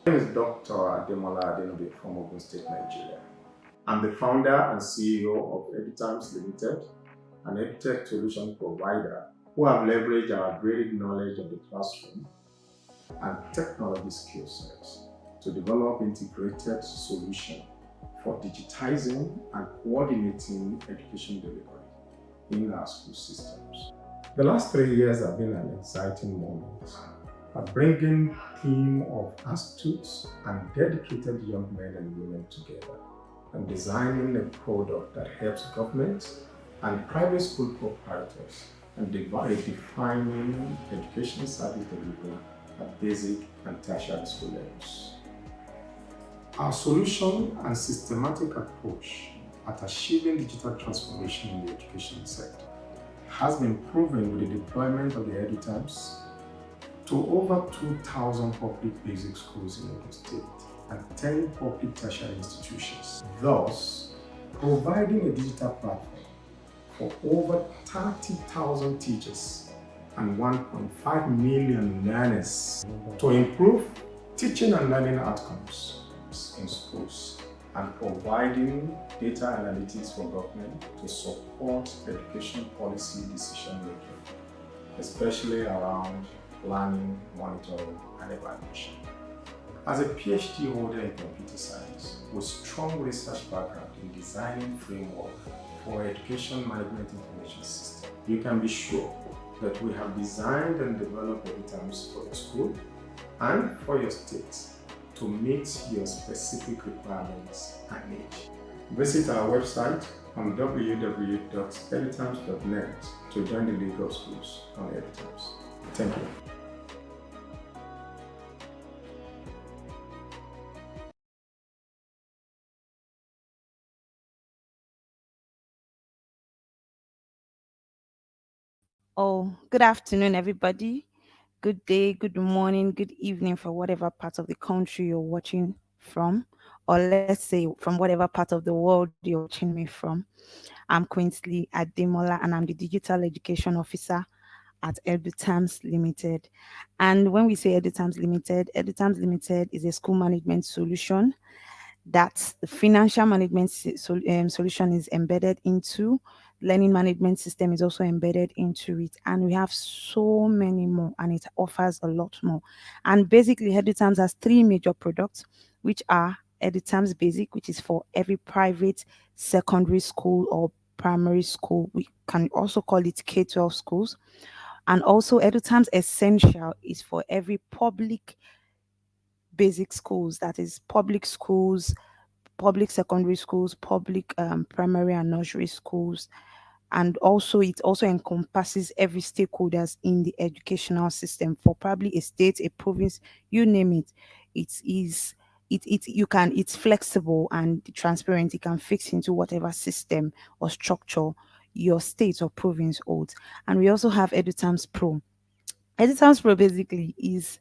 My name is Dr. Ademola Adenobe from Ogun State, Nigeria. I'm the founder and CEO of Edutans Limited, an edtech solution provider who have leveraged our varied knowledge of the classroom and technology skill sets to develop integrated solutions for digitizing and coordinating education delivery in our school systems. The last 3 years have been an exciting moment, bringing a team of astute and dedicated young men and women together and designing a product that helps governments and private school proprietors and defining education service delivery at basic and tertiary school levels. Our solution and systematic approach at achieving digital transformation in the education sector has been proven with the deployment of the Edutans to over 2,000 public basic schools in Ogun State and 10 public tertiary institutions, thus providing a digital platform for over 30,000 teachers and 1.5 million learners to improve teaching and learning outcomes in schools and providing data analytics for government to support education policy decision making, especially around planning, monitoring, and evaluation. As a PhD holder in computer science with strong research background in designing framework for education management information system, you can be sure that we have designed and developed Edutans for your school and for your state to meet your specific requirements and needs. Visit our website on www.edutans.net to join the League of Schools on Edutans. Thank you. Oh, good afternoon, everybody. Good day, good morning, good evening for whatever part of the country you're watching from, or let's say from whatever part of the world you're watching me from. I'm Quinsley Ademola, and I'm the Digital Education Officer at Edutans Limited. And when we say Edutans Limited is a school management solution that the financial management solution is embedded into. Learning management system is also embedded into it, and we have so many more, and it offers a lot more. And basically, Edutans has three major products, which are Edutans Basic, which is for every private secondary school or primary school. We can also call it K-12 schools. And also Edutans Essential is for every public basic schools, that is public schools, public secondary schools, public primary and nursery schools. And also it also encompasses every stakeholders in the educational system for probably a state, a province, you name it. It is you can it's flexible and transparent. It can fix into whatever system or structure your state or province holds. And we also have Edutans Pro. Edutans Pro basically is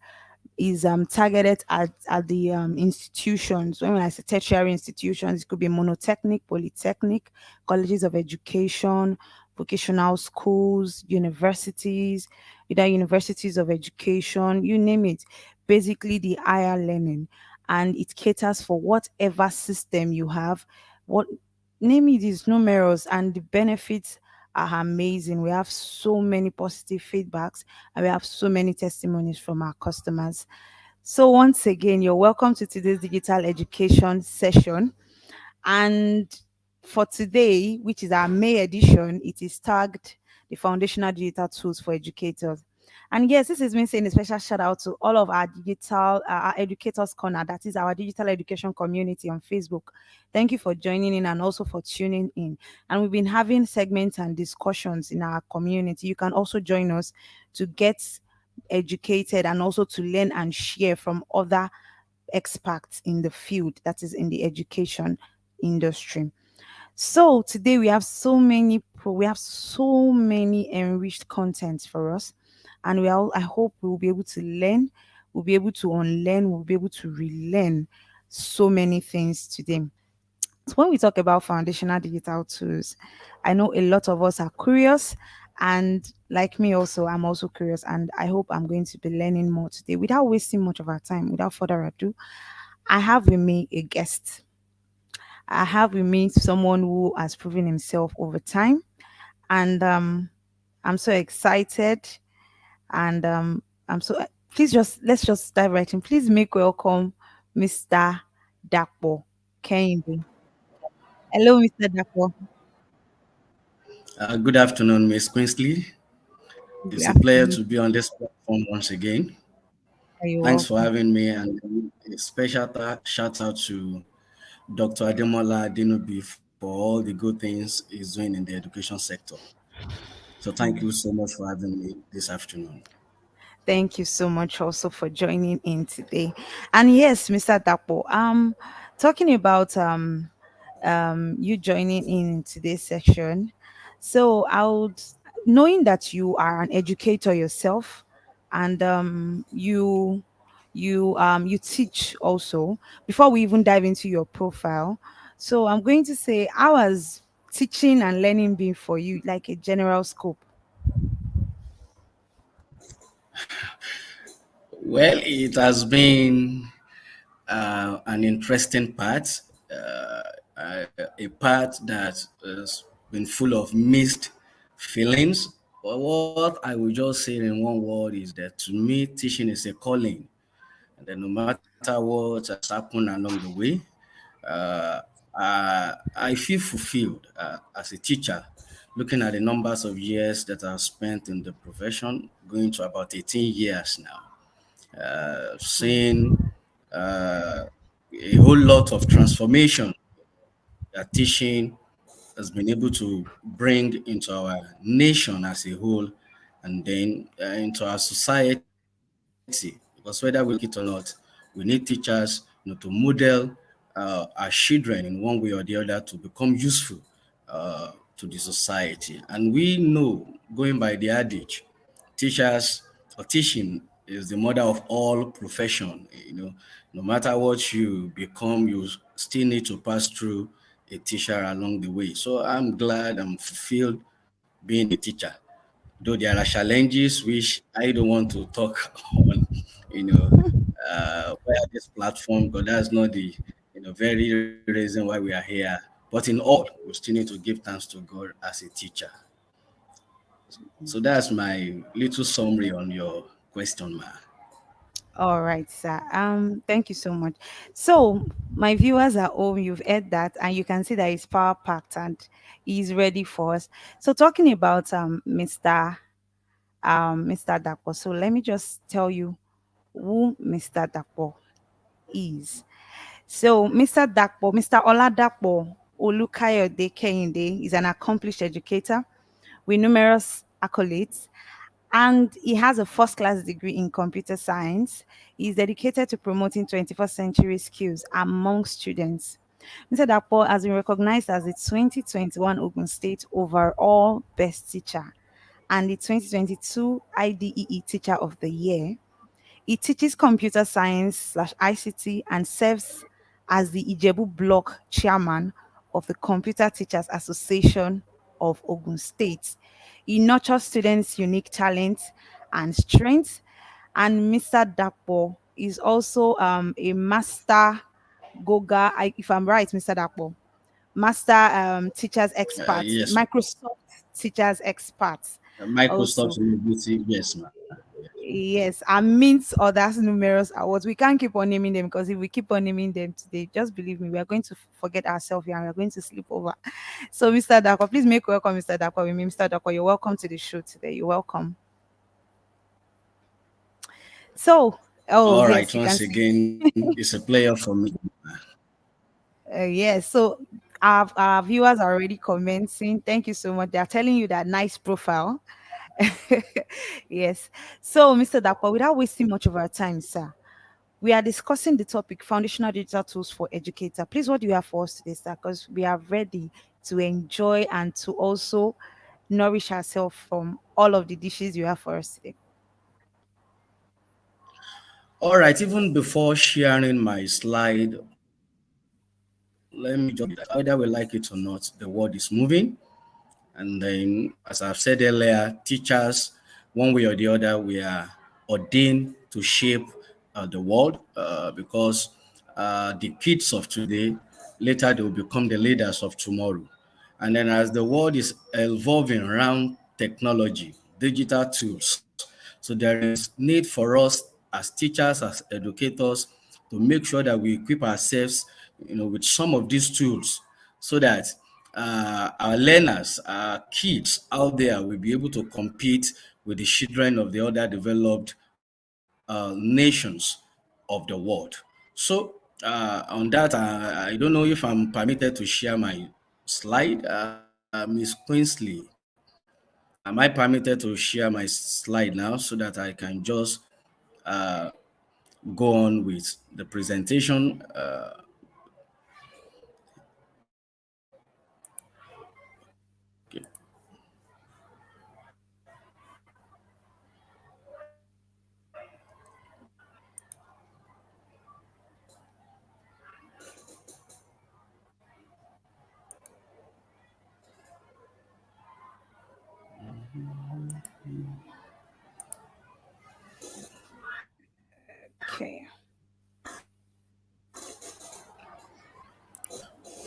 is targeted at the institutions. When I say tertiary institutions, it could be monotechnic, polytechnic, colleges of education, vocational schools, universities, either universities of education, you name it. Basically, the higher learning, and it caters for whatever system you have. What name it is numerous, and the benefits are amazing. We have so many positive feedbacks, and we have so many testimonies from our customers. So, once again, you're welcome to today's digital education session. And for today, which is our May edition, it is tagged the foundational digital tools for educators. And yes, this is me saying a special shout out to all of our digital, our educators corner, that is our digital education community on Facebook. Thank you for joining in and also for tuning in. And we've been having segments and discussions in our community. You can also join us to get educated and also to learn and share from other experts in the field, that is in the education industry. So today we have so many enriched contents for us, and I hope we will be able to learn, we'll be able to unlearn, we'll be able to relearn so many things today. So when we talk about foundational digital tools, I know a lot of us are curious, and like me also, I'm also curious, and I hope I'm going to be learning more today. Without wasting much of our time, without further ado, I have with me a guest. I have with me someone who has proven himself over time, and I'm so excited, and I'm so. Please just let's just dive right in. Please make welcome, Mr. Dapo Kehinde. Hello, Mr. Dapo. Good afternoon, Miss Quinsley. Good It's a pleasure afternoon. to be on this platform once again. Are you Thanks for welcome? having me, and a special shout out to Dr. Ademola Adenobi for all the good things he's doing in the education sector. So, thank you so much for having me this afternoon. Thank you so much also for joining in today. And yes, Mr. Dapo, talking about you joining in today's section. So I would, knowing that you are an educator yourself, and you teach also, before we even dive into your profile. So I'm going to say, how has teaching and learning been for you, like a general scope? Well, it has been an interesting part, a part that has been full of mixed feelings. But what I will just say in one word is that to me, teaching is a calling. And then no matter what has happened along the way, uh, I feel fulfilled as a teacher, looking at the numbers of years that I've spent in the profession, going to about 18 years now, seeing uh, a whole lot of transformation that teaching has been able to bring into our nation as a whole and then into our society. Because whether we like it or not, we need teachers, to model our children in one way or the other to become useful to the society. And we know, going by the adage, teachers or teaching is the mother of all profession. No matter what you become, you still need to pass through a teacher along the way. So I'm glad, I'm fulfilled being a teacher, though there are challenges which I don't want to talk on, you know, via this platform, but that's not the very reason why we are here. But in all, we still need to give thanks to God as a teacher. So that's my little summary on your question, ma. All right, sir. Thank you so much. So, my viewers at home, you've heard that, and you can see that it's power packed and he's ready for us. So, talking about Mr. Dapo. So, let me just tell you who Mr. Dapo is. So, Mr. Oladapo Olukayode Kehinde is an accomplished educator with numerous accolades, and he has a first class degree in computer science. He is dedicated to promoting 21st century skills among students. Mr. Dapo has been recognized as the 2021 Ogun State Overall Best Teacher and the 2022 IDEE Teacher of the Year. He teaches computer science slash ICT and serves as the Ijebu Block chairman of the Computer Teachers Association of Ogun State. He nurtures students' unique talents and strengths. And Mr. Dapo is also a master Goga, if I'm right, Mr. Dapo, master teachers expert, Yes, Microsoft teachers expert Microsoft also. celebrity. Yes, ma'am. Yes, and mint others numerous awards. We can't keep on naming them because if we keep on naming them today, just believe me, we are going to forget ourselves here and we are going to sleep over. So, Mr. Dako, please make welcome Mr. Dako with me. Mr. Dako, you're welcome to the show today. You're welcome. So, oh All right. yes, you can Once see. again, it's a player for me. Yes, so our viewers are already commenting. Thank you so much. They are telling you that nice profile. Yes. So, Mr. Dapo, without wasting much of our time, sir, we are discussing the topic foundational digital tools for educator. Please, what do you have for us today, sir? Because we are ready to enjoy and to also nourish ourselves from all of the dishes you have for us today. All right. Even before sharing my slide, let me just whether we like it or not, the world is moving. And then, as I've said earlier, teachers, one way or the other, we are ordained to shape the world because the kids of today, later they will become the leaders of tomorrow. And then, as the world is evolving around technology, digital tools, so there is need for us as teachers, as educators, to make sure that we equip ourselves, with some of these tools, so that our learners, our kids out there will be able to compete with the children of the other developed nations of the world. So, on that, I don't know if I'm permitted to share my slide, Miss Queensley. Am I permitted to share my slide now so that I can just uh, go on with the presentation? Okay.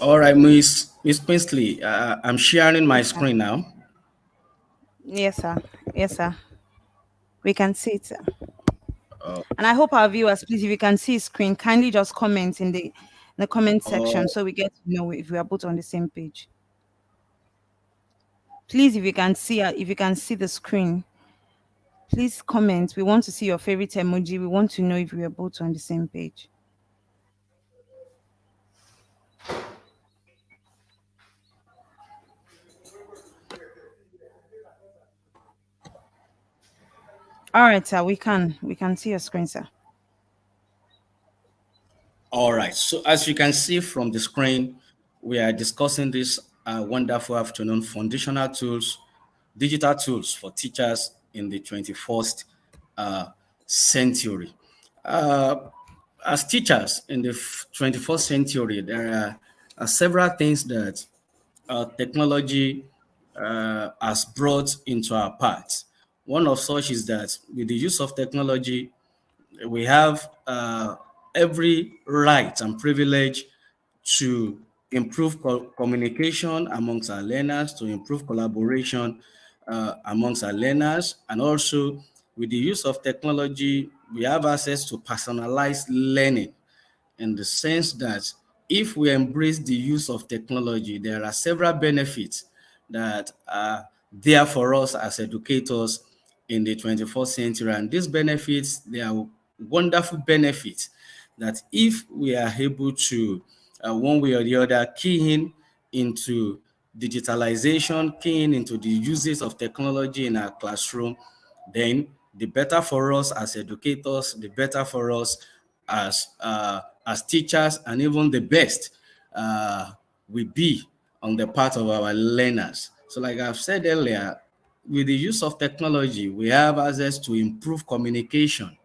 All right, Miss Queensley, I'm sharing my Yes, sir. screen now. Yes, sir. Yes, sir. We can see it, sir. And I Okay. hope our viewers, please, if you can see screen, kindly just comment in the comment section Oh, so we get to know if we are both on the same page. Please, if you can see the screen, please comment. We want to see your favorite emoji. We want to know if we are both on the same page. All right, sir. We can see your screen, sir. all right. So as you can see from the screen, we are discussing this wonderful afternoon foundational tools, digital tools for teachers in the 21st uh, century. Uh, as teachers in the 21st century, there are several things that technology has brought into our paths. One of such is that with the use of technology, we have every right and privilege to improve communication amongst our learners, to improve collaboration amongst our learners, and also with the use of technology, we have access to personalized learning in the sense that if we embrace the use of technology, there are several benefits that are there for us as educators in the 21st century. And these benefits, they are wonderful benefits that if we are able to, one way or the other, key in into digitalization, keying into the uses of technology in our classroom, then the better for us as educators, the better for us as teachers, and even the best we be on the part of our learners. So, like I've said earlier, with the use of technology, we have access to improve communication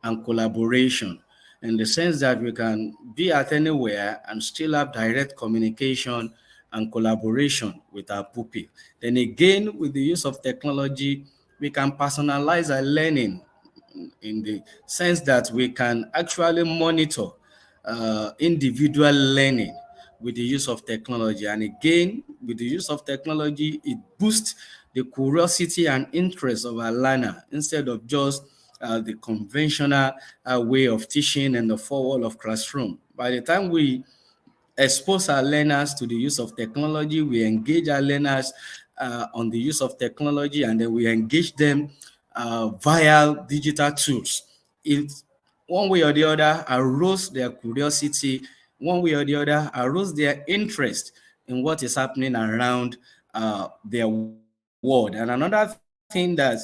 and collaboration, in the sense that we can be at anywhere and still have direct communication and collaboration with our pupil. Then again, with the use of technology, we can personalize our learning in the sense that we can actually monitor individual learning with the use of technology. And again, with the use of technology, it boosts the curiosity and interest of our learner instead of just the conventional way of teaching in the four wall of classroom. By the time we expose our learners to the use of technology, we engage our learners on the use of technology, and then we engage them via digital tools. It, one way or the other, arouse their curiosity, one way or the other, arouse their interest in what is happening around their world. And another thing that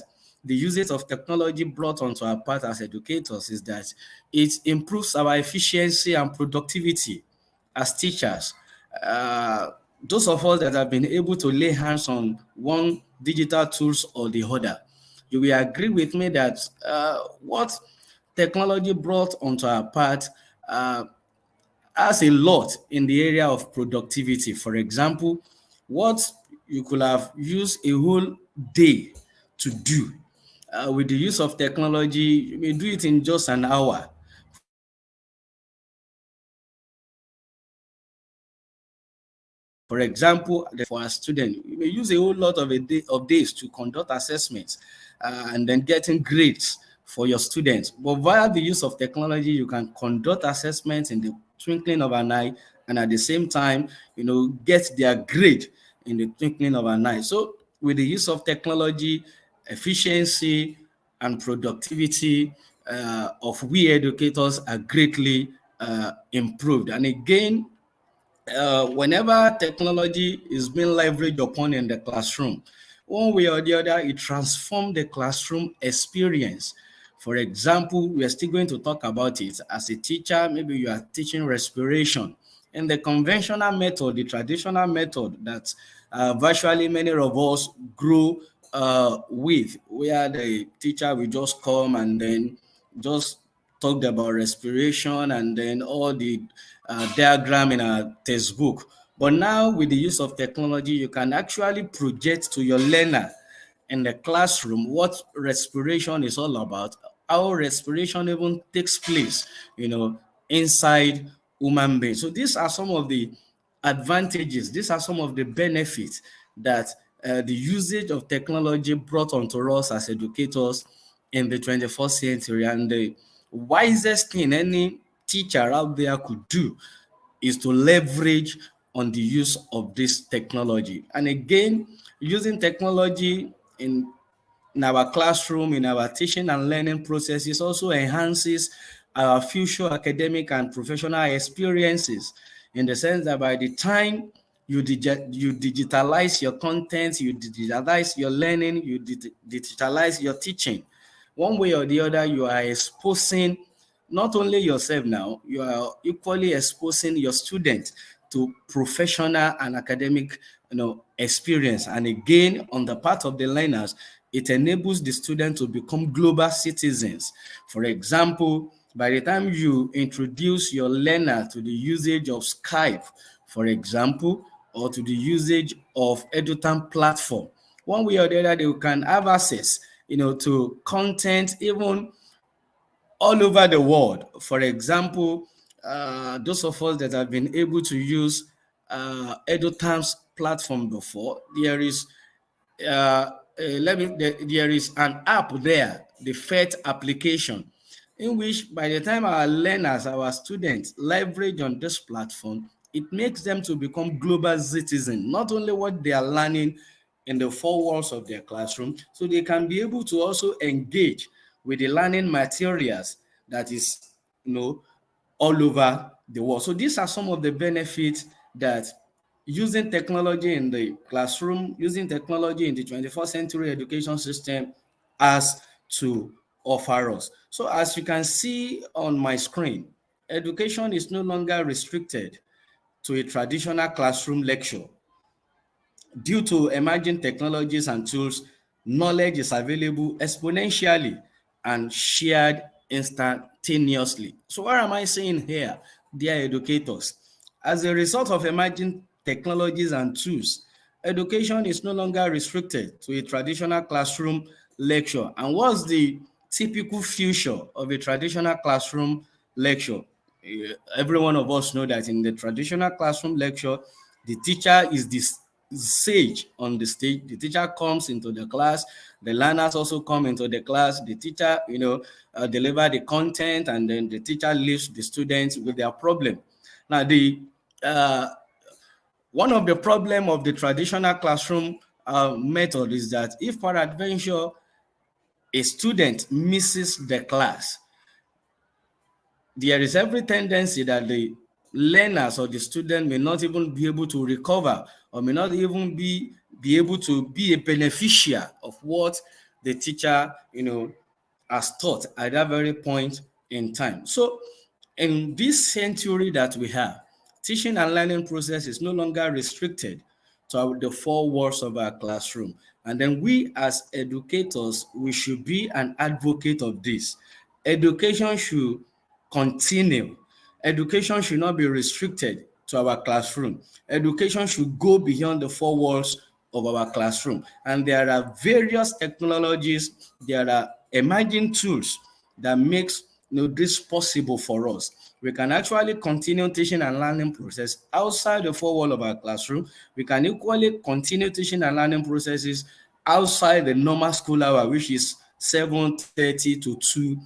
the usage of technology brought onto our part as educators is that it improves our efficiency and productivity as teachers. Uh, those of us that have been able to lay hands on one digital tools or the other, you will agree with me that what technology brought onto our path has a lot in the area of productivity. For example, what you could have used a whole day to do with the use of technology, you may do it in just an hour. For example, for our student, you may use a whole lot of for example, for a student, you may use a whole lot of days to conduct assessments and then getting grades for your students. But via the use of technology, you can conduct assessments in the twinkling of an eye, and at the same time, get their grade in the twinkling of an eye. So, with the use of technology, efficiency and productivity of we educators are greatly improved. And again, whenever technology is being leveraged upon in the classroom, one way or the other, it transforms the classroom experience. For example, we are still going to talk about it. As a teacher, maybe you are teaching respiration. In the conventional method, the traditional method that virtually many of us grew with, where the teacher will just come and then just talked about respiration and then all the diagram in a textbook. But now with the use of technology, you can actually project to your learner in the classroom what respiration is all about, how respiration even takes place, inside human beings. So these are some of the advantages, these are some of the benefits that the usage of technology brought onto us as educators in the 21st century. And the wisest thing any teacher out there could do is to leverage on the use of this technology. And again, using technology in our classroom, in our teaching and learning processes also enhances our future academic and professional experiences, in the sense that by the time you digitalize your content, you digitalize your learning, you digitalize your teaching, one way or the other, you are exposing not only yourself now, you are equally exposing your students to professional and academic experience. And again, on the part of the learners, it enables the student to become global citizens. For example, by the time you introduce your learner to the usage of Skype, for example, or to the usage of Edutan platform, one way or the other, they can have access, to content even all over the world. For example, those of us that have been able to use Edutans platform before, there is there is an app there, the FET application, in which by the time our learners, our students leverage on this platform, it makes them to become global citizens, not only what they are learning in the four walls of their classroom, so they can be able to also engage with the learning materials that is, all over the world. So these are some of the benefits that using technology in the classroom, using technology in the 21st century education system has to offer us. So as you can see on my screen, education is no longer restricted to a traditional classroom lecture. Due to emerging technologies and tools, knowledge is available exponentially and shared instantaneously. So what am I saying here, dear educators? As a result of emerging technologies and tools, education is no longer restricted to a traditional classroom lecture. And what's the typical future of a traditional classroom lecture? Every one of us know that in the traditional classroom lecture, the teacher is the sage on the stage. The teacher comes into the class, the learners also come into the class, the teacher, deliver the content, and then the teacher leaves the students with their problem. Now, the uh, one of the problem of the traditional classroom method is that if peradventure a student misses the class, there is every tendency that the learners or the student may not even be able to recover, or may not even be able to be a beneficiary of what the teacher has taught at that very point in time. So in this century that we have, teaching and learning process is no longer restricted to the four walls of our classroom. And then we as educators, we should be an advocate of this. Education should continue. Education should not be restricted to our classroom. Education should go beyond the four walls of our classroom. And there are various technologies, there are emerging tools that makes this possible for us. We can actually continue teaching and learning process outside the four wall of our classroom. We can equally continue teaching and learning processes outside the normal school hour, which is 7:30 to 2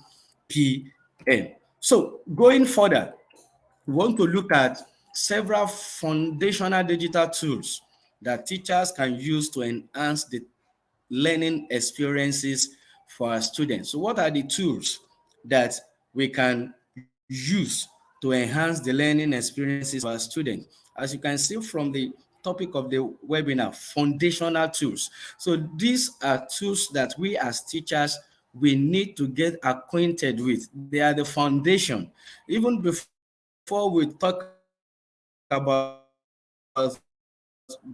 p.m. So going further, we want to look at several foundational digital tools that teachers can use to enhance the learning experiences for our students. So what are the tools that we can use to enhance the learning experiences for our students? As you can see from the topic of the webinar, foundational tools. So these are tools that we as teachers, we need to get acquainted with. They are the foundation. Even before we talk about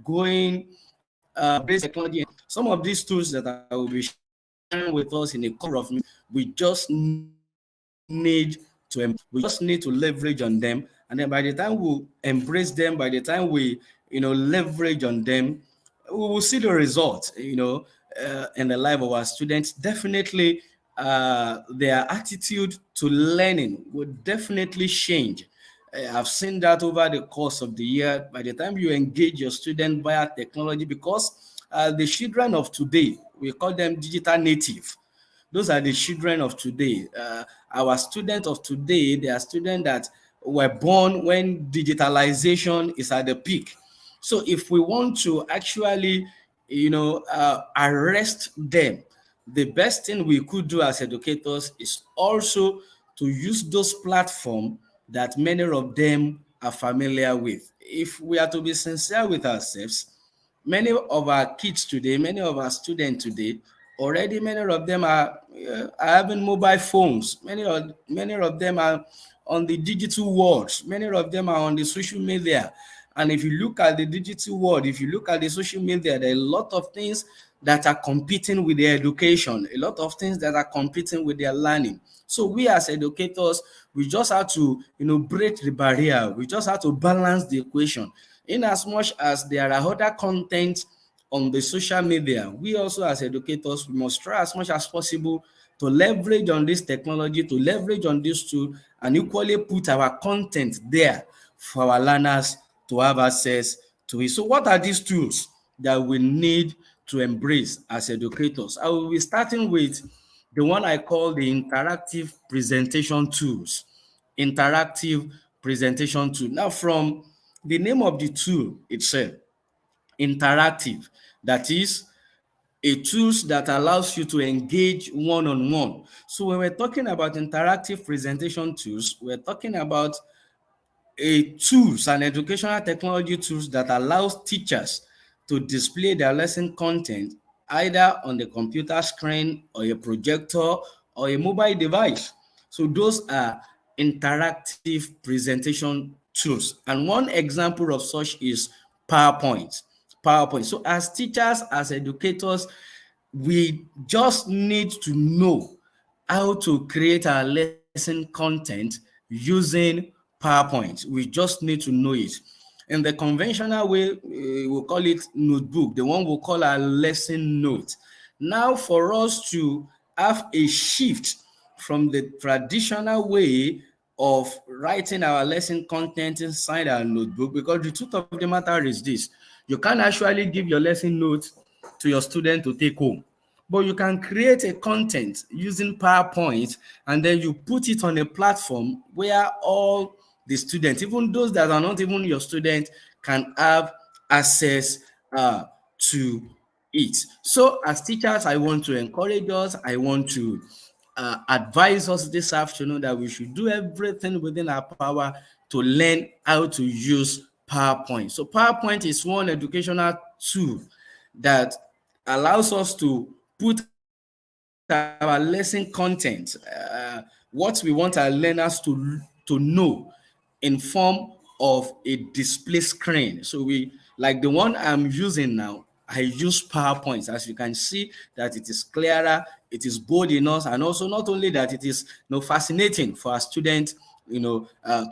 going basic technology, some of these tools that I will be sharing with us in a couple of minutes, we just need we just need to leverage on them. And then by the time we embrace them, by the time we leverage on them, we will see the results in the life of our students. Definitely their attitude to learning will definitely change. I've seen that over the course of the year. By the time you engage your student via technology, because the children of today, we call them digital native. Those are the children of today. Our students of today, they are students that were born when digitalization is at the peak. So if we want to actually, arrest them, the best thing we could do as educators is also to use those platforms that many of them are familiar with. If we are to be sincere with ourselves, many of our kids today, many of our students today, already many of them are having mobile phones. Many of them are on the digital world. Many of them are on the social media. And if you look at the digital world, if you look at the social media, there are a lot of things that are competing with their education, a lot of things that are competing with their learning. So we as educators, we just have to, break the barrier. We just have to balance the equation. In as much as there are other content on the social media, we also as educators, we must try as much as possible to leverage on this technology, to leverage on this tool, and equally put our content there for our learners to have access to it. So what are these tools that we need to embrace as educators? I will be starting with the one I call the interactive presentation tools. Interactive presentation tool. Now, from the name of the tool itself, interactive, that is a tools that allows you to engage one-on-one. So when we're talking about interactive presentation tools, we're talking about a tools and educational technology tools that allows teachers to display their lesson content either on the computer screen or a projector or a mobile device. So those are interactive presentation tools. And one example of such is PowerPoint. PowerPoint. So as teachers, as educators, we just need to know how to create our lesson content using PowerPoint. We just need to know it. In the conventional way, we'll call it notebook, the one we'll call our lesson note. Now, for us to have a shift from the traditional way of writing our lesson content inside our notebook, because the truth of the matter is this: you can't actually give your lesson notes to your student to take home, but you can create a content using PowerPoint, and then you put it on a platform where all the students, even those that are not even your students, can have access to it. So as teachers, I want to encourage us, I want to advise us this afternoon that we should do everything within our power to learn how to use PowerPoint. So PowerPoint is one educational tool that allows us to put our lesson content, what we want our learners to know in form of a display screen. So like the one I'm using now, I use PowerPoint. As you can see that it is clearer, it is bold enough, and also not only that, it is fascinating for our students, to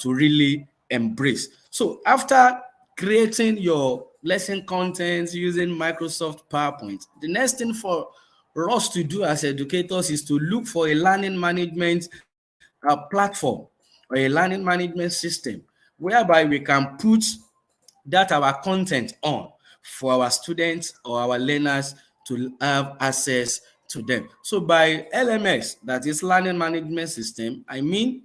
really embrace. So after creating your lesson content using Microsoft PowerPoint, the next thing for us to do as educators is to look for a learning management platform or a learning management system whereby we can put that our content on for our students or our learners to have access to them. So by LMS, that is learning management system, I mean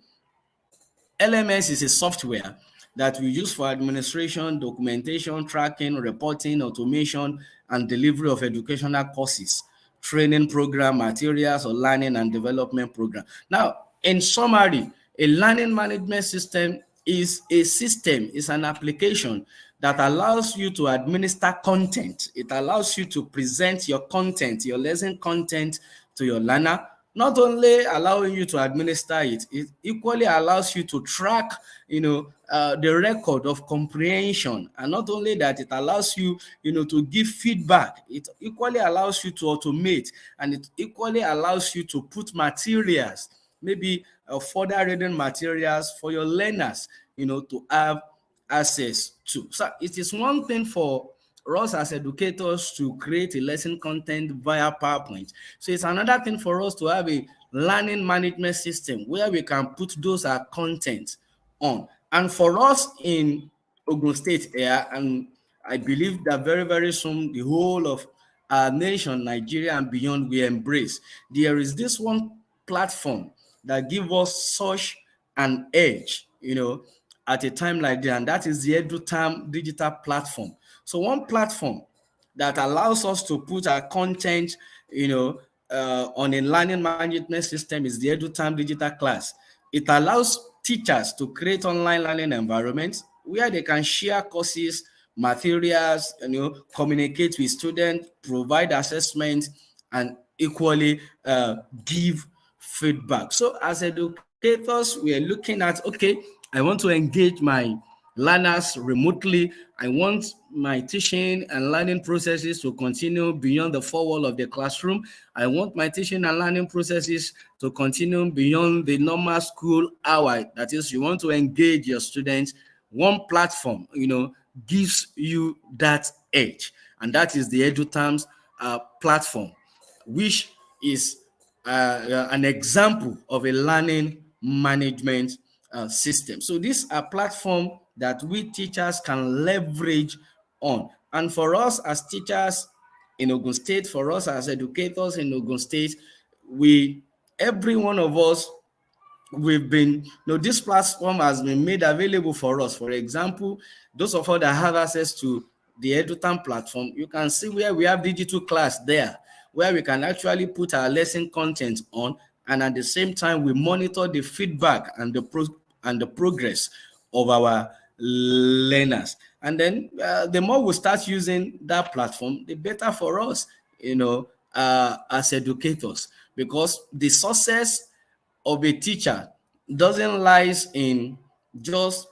LMS is a software that we use for administration, documentation, tracking, reporting, automation, and delivery of educational courses, training program materials, or learning and development program. Now, in summary, a learning management system is a system, is an application that allows you to administer content. It allows you to present your content, your lesson content to your learner. Not only allowing you to administer it, it equally allows you to track, the record of comprehension. And not only that, it allows you, to give feedback. It equally allows you to automate, and it equally allows you to put materials, maybe further reading materials for your learners, to have access to. So it is one thing for us as educators to create a lesson content via PowerPoint. So it's another thing for us to have a learning management system where we can put those content on. And for us in Ogun State here, and I believe that very, very soon the whole of our nation, Nigeria and beyond, we embrace. There is this one platform that gives us such an edge, at a time like that, and that is the Edutam digital platform. So one platform that allows us to put our content, on a learning management system is the Edutans digital class. It allows teachers to create online learning environments where they can share courses, materials, communicate with students, provide assessments, and equally give feedback. So as educators, we are looking at, okay, I want to engage my learners remotely. I want my teaching and learning processes to continue beyond the four walls of the classroom. I want my teaching and learning processes to continue beyond the normal school hour. That is, you want to engage your students. One platform, gives you that edge, and that is the Edutans platform, which is an example of a learning management system. So these are platforms that we teachers can leverage on. And for us as teachers in Ogun State, for us as educators in Ogun State, every one of us, we've been, this platform has been made available for us. For example, those of us that have access to the Edutan platform, you can see where we have digital class there, where we can actually put our lesson content on, and at the same time, we monitor the feedback and the progress of our learners. And then the more we start using that platform, the better for us, as educators, because the success of a teacher doesn't lies in just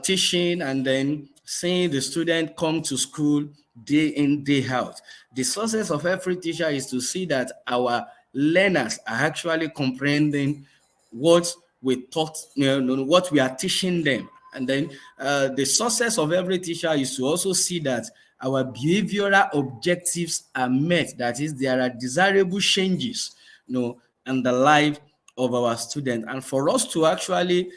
teaching and then seeing the student come to school day in day out. The success of every teacher is to see that our learners are actually comprehending what we taught, what we are teaching them. And then the success of every teacher is to also see that our behavioral objectives are met. That is, there are desirable changes, in the life of our students. And for us to actually,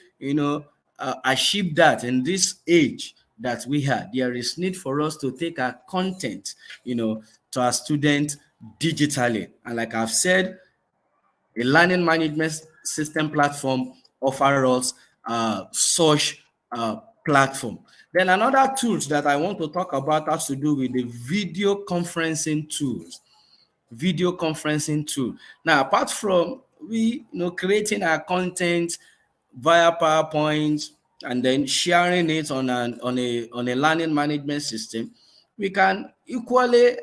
achieve that in this age that we have, there is need for us to take our content, to our students digitally. And like I've said, a learning management system platform offers us such platform. Then another tools that I want to talk about has to do with the video conferencing tools. Video conferencing tool. Now, apart from we creating our content via PowerPoint and then sharing it on a learning management system, we can equally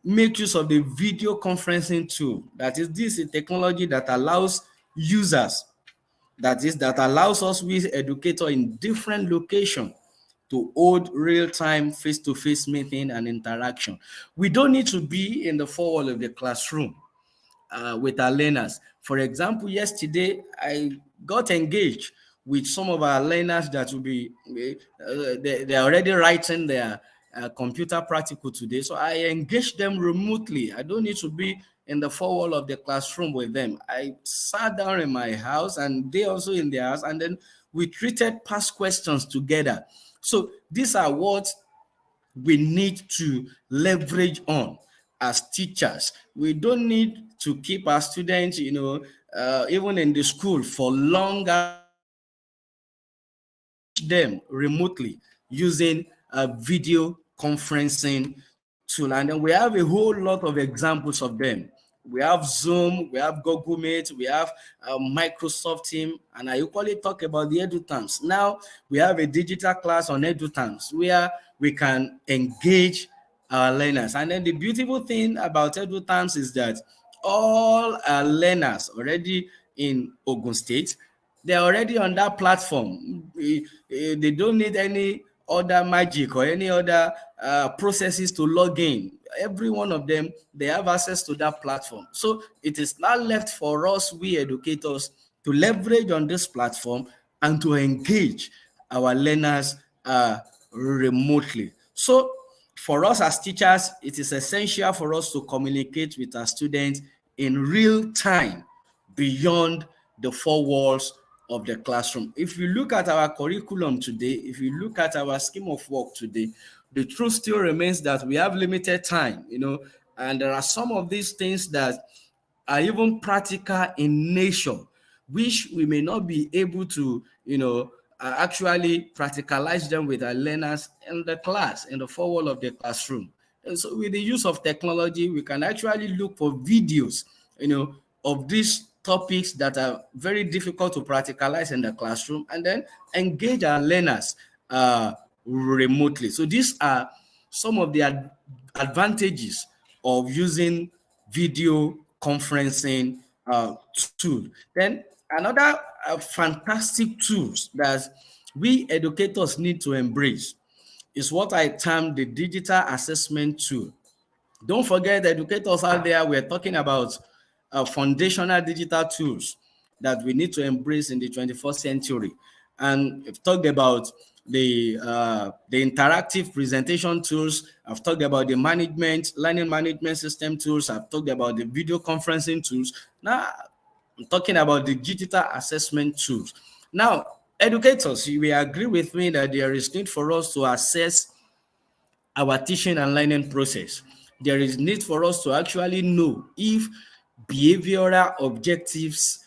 make use of the video conferencing tool. That is, this is a technology that allows users, that allows us, we educators in different locations, to hold real-time face-to-face meeting and interaction. We don't need to be in the four wall of the classroom with our learners. For example, yesterday I got engaged with some of our learners that will be, they're already writing their computer practical today. So I engaged them remotely. I don't need to be in the four wall of the classroom with them. I sat down in my house and they also in their house, and then we treated past questions together. So these are what we need to leverage on as teachers. We don't need to keep our students, even in the school for long hours. Them remotely using a video conferencing tool. And then we have a whole lot of examples of them. We have Zoom, we have Google Meet, we have Microsoft Team, and I equally talk about the Edutans. Now we have a digital class on Edutans where we can engage our learners. And then the beautiful thing about Edutans is that all our learners already in Ogun State, they're already on that platform. They don't need any other magic or any other processes to log in. Every one of them, they have access to that platform. So it is now left for us, we educators, to leverage on this platform and to engage our learners remotely. So for us as teachers, it is essential for us to communicate with our students in real time beyond the four walls of the classroom. If you look at our curriculum today, if you look at our scheme of work today, the truth still remains that we have limited time, and there are some of these things that are even practical in nature, which we may not be able to, actually practicalize them with our learners in the class, in the four wall of the classroom. And so with the use of technology, we can actually look for videos, of these topics that are very difficult to practicalize in the classroom, and then engage our learners remotely. So these are some of the advantages of using video conferencing tool. Then another fantastic tools that we educators need to embrace is what I term the digital assessment tool. Don't forget, educators out there, we're talking about foundational digital tools that we need to embrace in the 21st century. And we've talked about the interactive presentation tools. I've talked about the learning management system tools. I've talked about the video conferencing tools. Now, I'm talking about the digital assessment tools. Now, educators, you will agree with me that there is need for us to assess our teaching and learning process. There is need for us to actually know if behavioral objectives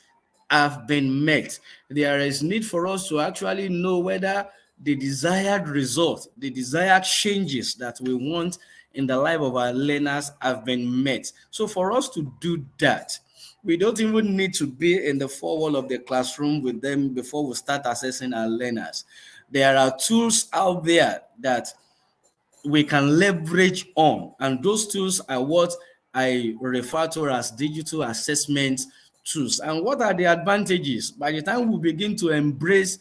have been met. There is need for us to actually know whether the desired result, the desired changes that we want in the life of our learners have been met. So for us to do that, we don't even need to be in the four wall of the classroom with them before we start assessing our learners. There are tools out there that we can leverage on, and those tools are what I refer to as digital assessment tools. And what are the advantages? By the time we begin to embrace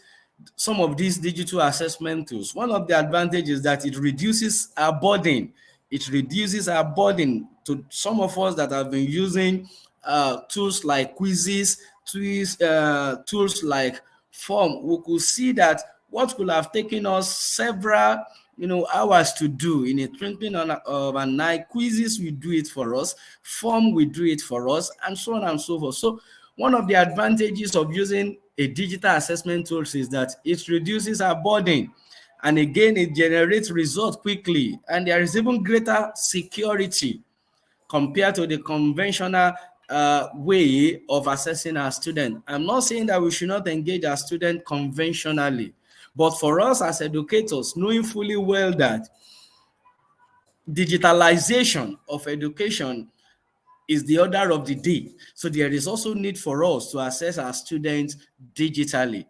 some of these digital assessment tools, one of the advantages is that it reduces our burden. It reduces our burden to some of us that have been using tools like quizzes, tools like form, we could see that what could have taken us several hours to do in a twinkling of an eye, quizzes will do it for us, form will do it for us, and so on and so forth. So one of the advantages of using a digital assessment tools is that it reduces our burden, and again it generates results quickly, and there is even greater security compared to the conventional way of assessing our student. I'm not saying that we should not engage our student conventionally, but for us as educators, knowing fully well that digitalization of education is the order of the day, so there is also need for us to assess our students digitally.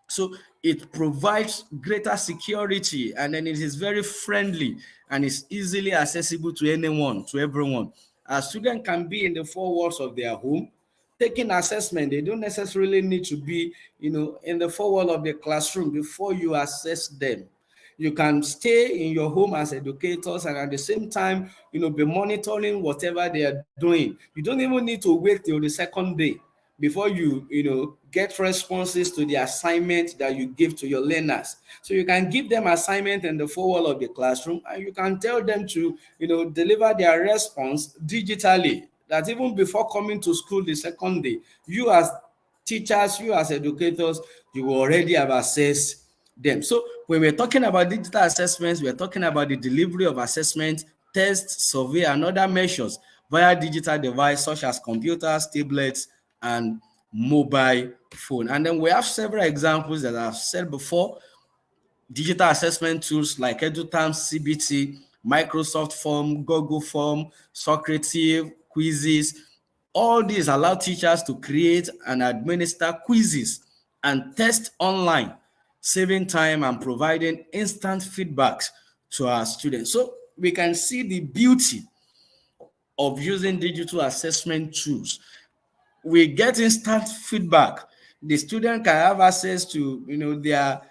So it provides greater security, and then it is very friendly and is easily accessible to anyone, to everyone. A student can be in the four walls of their home taking assessment. They don't necessarily need to be, in the four wall of the classroom before you assess them. You can stay in your home as educators and at the same time, be monitoring whatever they are doing. You don't even need to wait till the second day before you get responses to the assignment that you give to your learners. So you can give them assignment in the four wall of the classroom, and you can tell them to deliver their response digitally, that even before coming to school the second day, you as teachers, you as educators, you will already have assessed them. So when we're talking about digital assessments, we're talking about the delivery of assessment, tests, survey, and other measures via digital device such as computers, tablets, and mobile phone. And then we have several examples that I've said before. Digital assessment tools like Edutans, CBT, Microsoft Form, Google Form, Socrative, quizzes. All these allow teachers to create and administer quizzes and test online, saving time and providing instant feedbacks to our students. So we can see the beauty of using digital assessment tools. We get instant feedback. The student can have access to their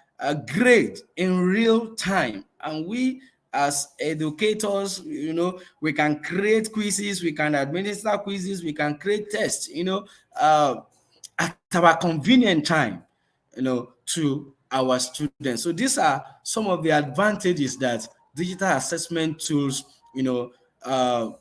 grade in real time, and we as educators, we can create quizzes, we can administer quizzes, we can create tests, at our convenient time, to our students. So these are some of the advantages that digital assessment tools,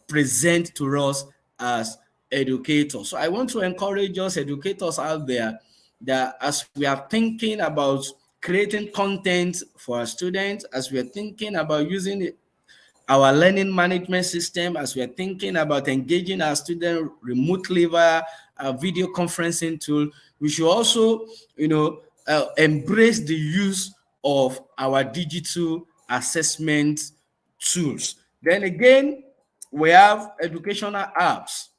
present to us as educators. So I want to encourage us educators out there that as we are thinking about creating content for our students, as we are thinking about using our learning management system, as we're thinking about engaging our students remotely via a video conferencing tool, we should also, embrace the use of our digital assessment tools. Then again, we have educational hubs.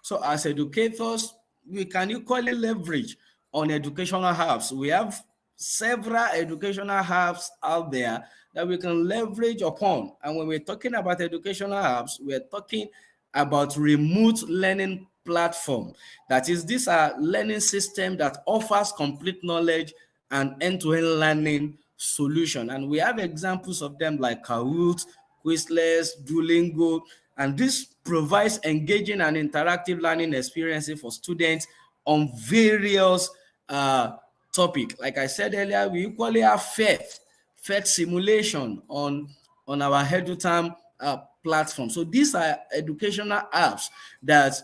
So as educators, we can equally leverage on educational hubs. We have several educational hubs out there that we can leverage upon. And when we're talking about educational hubs, we're talking about remote learning platform. That is, these are learning system that offers complete knowledge and end-to-end learning solution. And we have examples of them like Kahoot, Quizless, Duolingo, and this provides engaging and interactive learning experiences for students on various topics. Like I said earlier, we equally have faith simulation on our Edutam platform. So these are educational apps that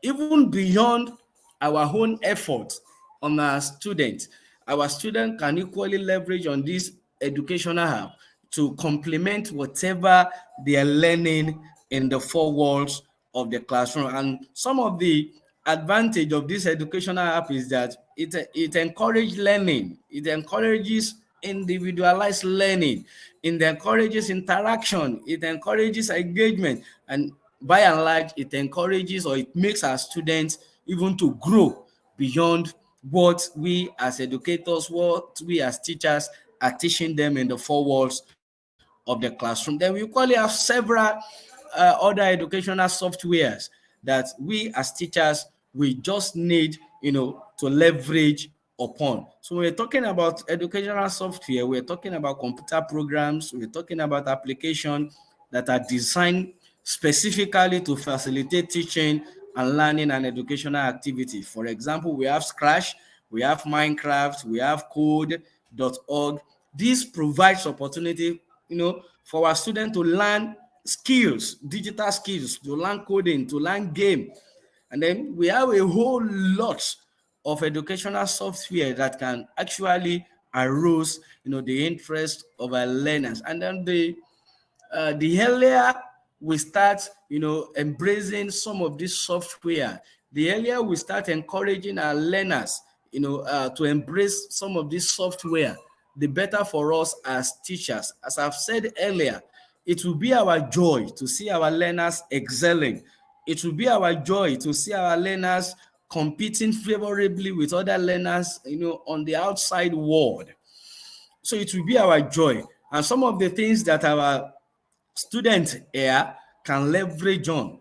even beyond our own effort on our student can equally leverage on this educational app to complement whatever they are learning in the four walls of the classroom. And some of the advantage of this educational app is that it encourages learning, it encourages individualized learning, it encourages interaction, it encourages engagement, and by and large, it encourages or it makes our students even to grow beyond what we as educators, what we as teachers are teaching them in the four walls of the classroom. Then we equally have several other educational softwares that we as teachers, we just need, to leverage upon. So when we're talking about educational software, we're talking about computer programs, we're talking about applications that are designed specifically to facilitate teaching and learning and educational activity. For example, we have Scratch, we have Minecraft, we have code.org. This provides opportunity, for our students to learn skills, digital skills, to learn coding, to learn game. And then we have a whole lot of educational software that can actually arouse, the interest of our learners. And then the earlier we start, embracing some of this software, the earlier we start encouraging our learners, to embrace some of this software, the better for us as teachers. As I've said earlier, it will be our joy to see our learners excelling. It will be our joy to see our learners competing favorably with other learners, on the outside world. So it will be our joy. And some of the things that our students here can leverage on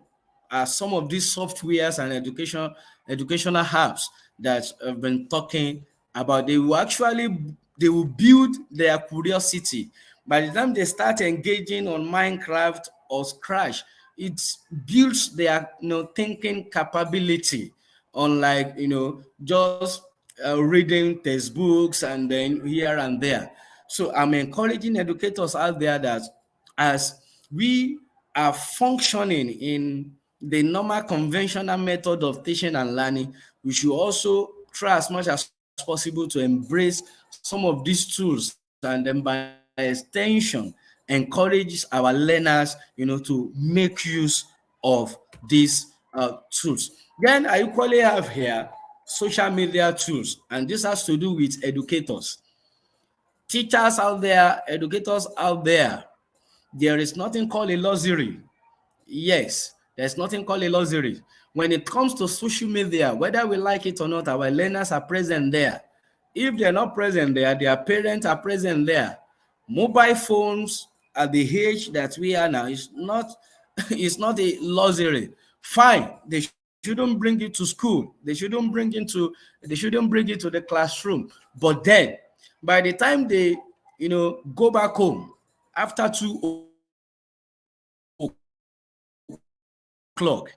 are some of these softwares and educational apps that I've been talking about. They will build their curiosity. By the time they start engaging on Minecraft or Scratch, it builds their thinking capability, unlike just reading textbooks and then here and there. So I'm encouraging educators out there that as we are functioning in the normal conventional method of teaching and learning, we should also try as much as possible to embrace some of these tools, and then by extension encourage our learners, to make use of these tools. Then I equally have here social media tools, and this has to do with educators, teachers out there, educators out there. There is nothing called a luxury. Yes, there's nothing called a luxury. When it comes to social media, whether we like it or not, our learners are present there. If they're not present there, their parents are present there. Mobile phones at the age that we are now is not it's not a luxury. Fine, they shouldn't bring it to school. They shouldn't bring it to the classroom. But then by the time they go back home after 2 o'clock,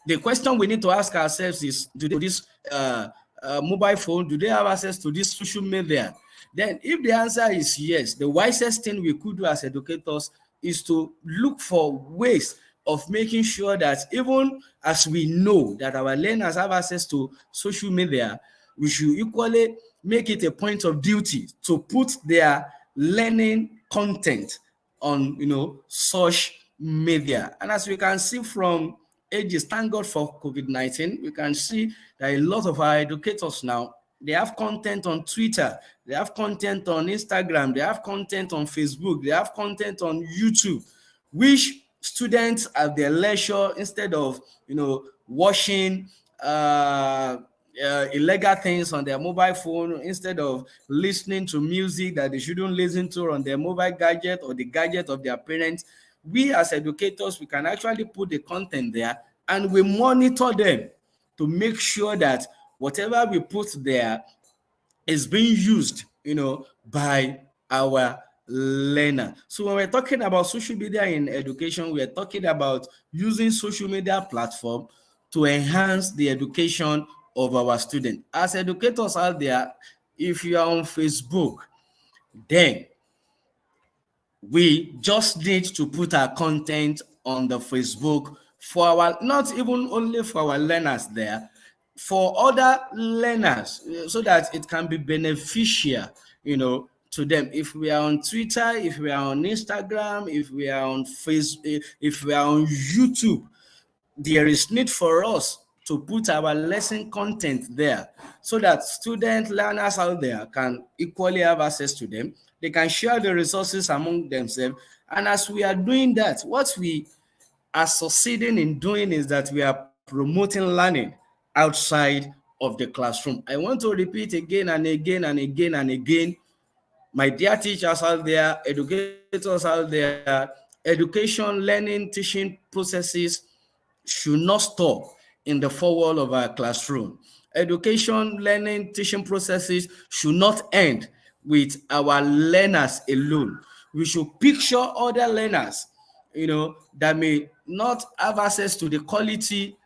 the question we need to ask ourselves is, do they have access to this mobile phone? Do they have access to this social media? Then if the answer is yes, the wisest thing we could do as educators is to look for ways of making sure that even as we know that our learners have access to social media, we should equally make it a point of duty to put their learning content on such media. And as we can see from ages, thank God for COVID-19, we can see that a lot of our educators now, they have content on Twitter, they have content on Instagram, they have content on Facebook, they have content on YouTube, which students at their leisure, instead of watching illegal things on their mobile phone, instead of listening to music that they shouldn't listen to on their mobile gadget or the gadget of their parents, we as educators, we can actually put the content there and we monitor them to make sure that whatever we put there is being used, by our learner. So when we're talking about social media in education, we are talking about using social media platform to enhance the education of our students. As educators out there, if you are on Facebook, then we just need to put our content on the Facebook for our, not even only for our learners there, for other learners, so that it can be beneficial, to them. If we are on Twitter, if we are on Instagram, if we are on Facebook, if we are on YouTube, there is need for us to put our lesson content there so that student learners out there can equally have access to them. They can share the resources among themselves. And as we are doing that, what we are succeeding in doing is that we are promoting learning outside of the classroom. I want to repeat again and again and again and again, my dear teachers out there, educators out there, education, learning, teaching processes should not stop in the four walls of our classroom. Education, learning, teaching processes should not end with our learners alone. We should picture other learners, that may not have access to the quality,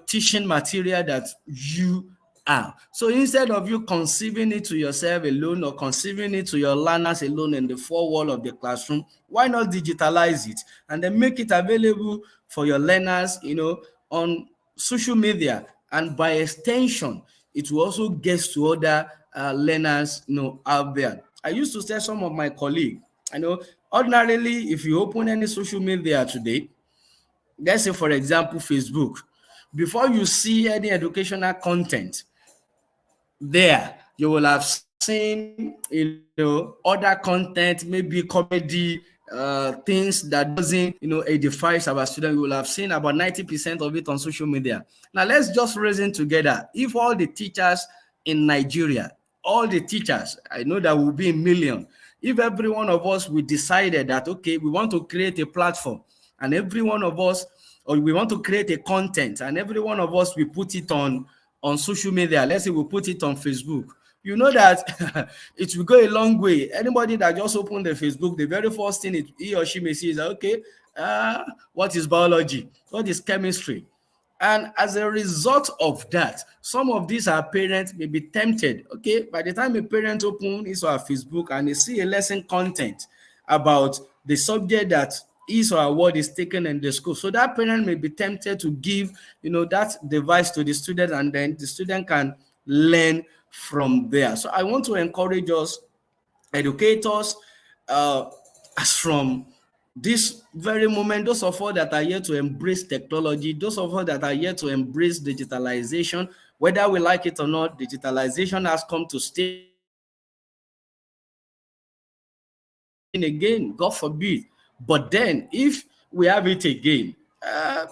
teaching material that you are. So instead of you conceiving it to yourself alone or conceiving it to your learners alone in the four wall of the classroom, why not digitalize it and then make it available for your learners, on social media, and by extension, it will also get to other learners, out there. I used to tell some of my colleagues, ordinarily, if you open any social media today, let's say for example Facebook, before you see any educational content there, you will have seen, other content, maybe comedy, things that doesn't, edify our students. You will have seen about 90% of it on social media. Now let's just reason together. If all the teachers in Nigeria, all the teachers, I know that will be a million, if every one of us, we decided that, okay, we want to create a platform, and every one of us, or we want to create a content, and every one of us, we put it on social media. Let's say we put it on Facebook. You know that it will go a long way. Anybody that just opened the Facebook, the very first thing he or she may see is, okay, what is biology? What is chemistry? And as a result of that, some of these our parents may be tempted. Okay, by the time a parent open his or her Facebook and they see a lesson content about the subject that his or her word is taken in the school, so that parent may be tempted to give, that device to the student, and then the student can learn from there. So I want to encourage us, educators, uh, as from this very moment, those of us that are here to embrace technology, those of us that are here to embrace digitalization, whether we like it or not, digitalization has come to stay. It may not happen again, God forbid. But then, if we have it again,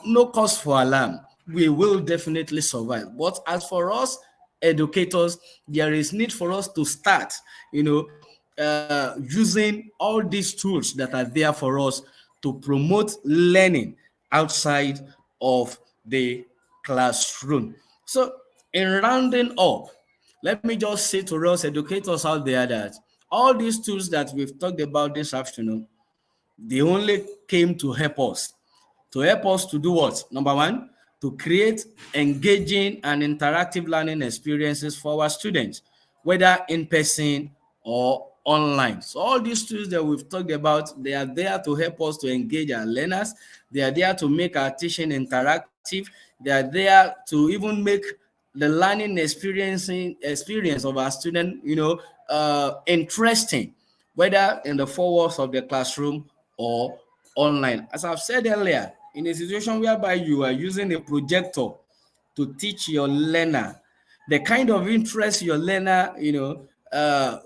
no cause for alarm. We will definitely survive. But as for us educators, there is need for us to start, using all these tools that are there for us to promote learning outside of the classroom. So, in rounding up, let me just say to us educators out there that all these tools that we've talked about this afternoon, they only came to help us to do what? Number one, to create engaging and interactive learning experiences for our students, whether in person or online. So all these tools that we've talked about, they are there to help us to engage our learners. They are there to make our teaching interactive. They are there to even make the learning experience of our student, interesting, whether in the four walls of the classroom or online. As I've said earlier, in a situation whereby you are using a projector to teach your learner, the kind of interest your learner,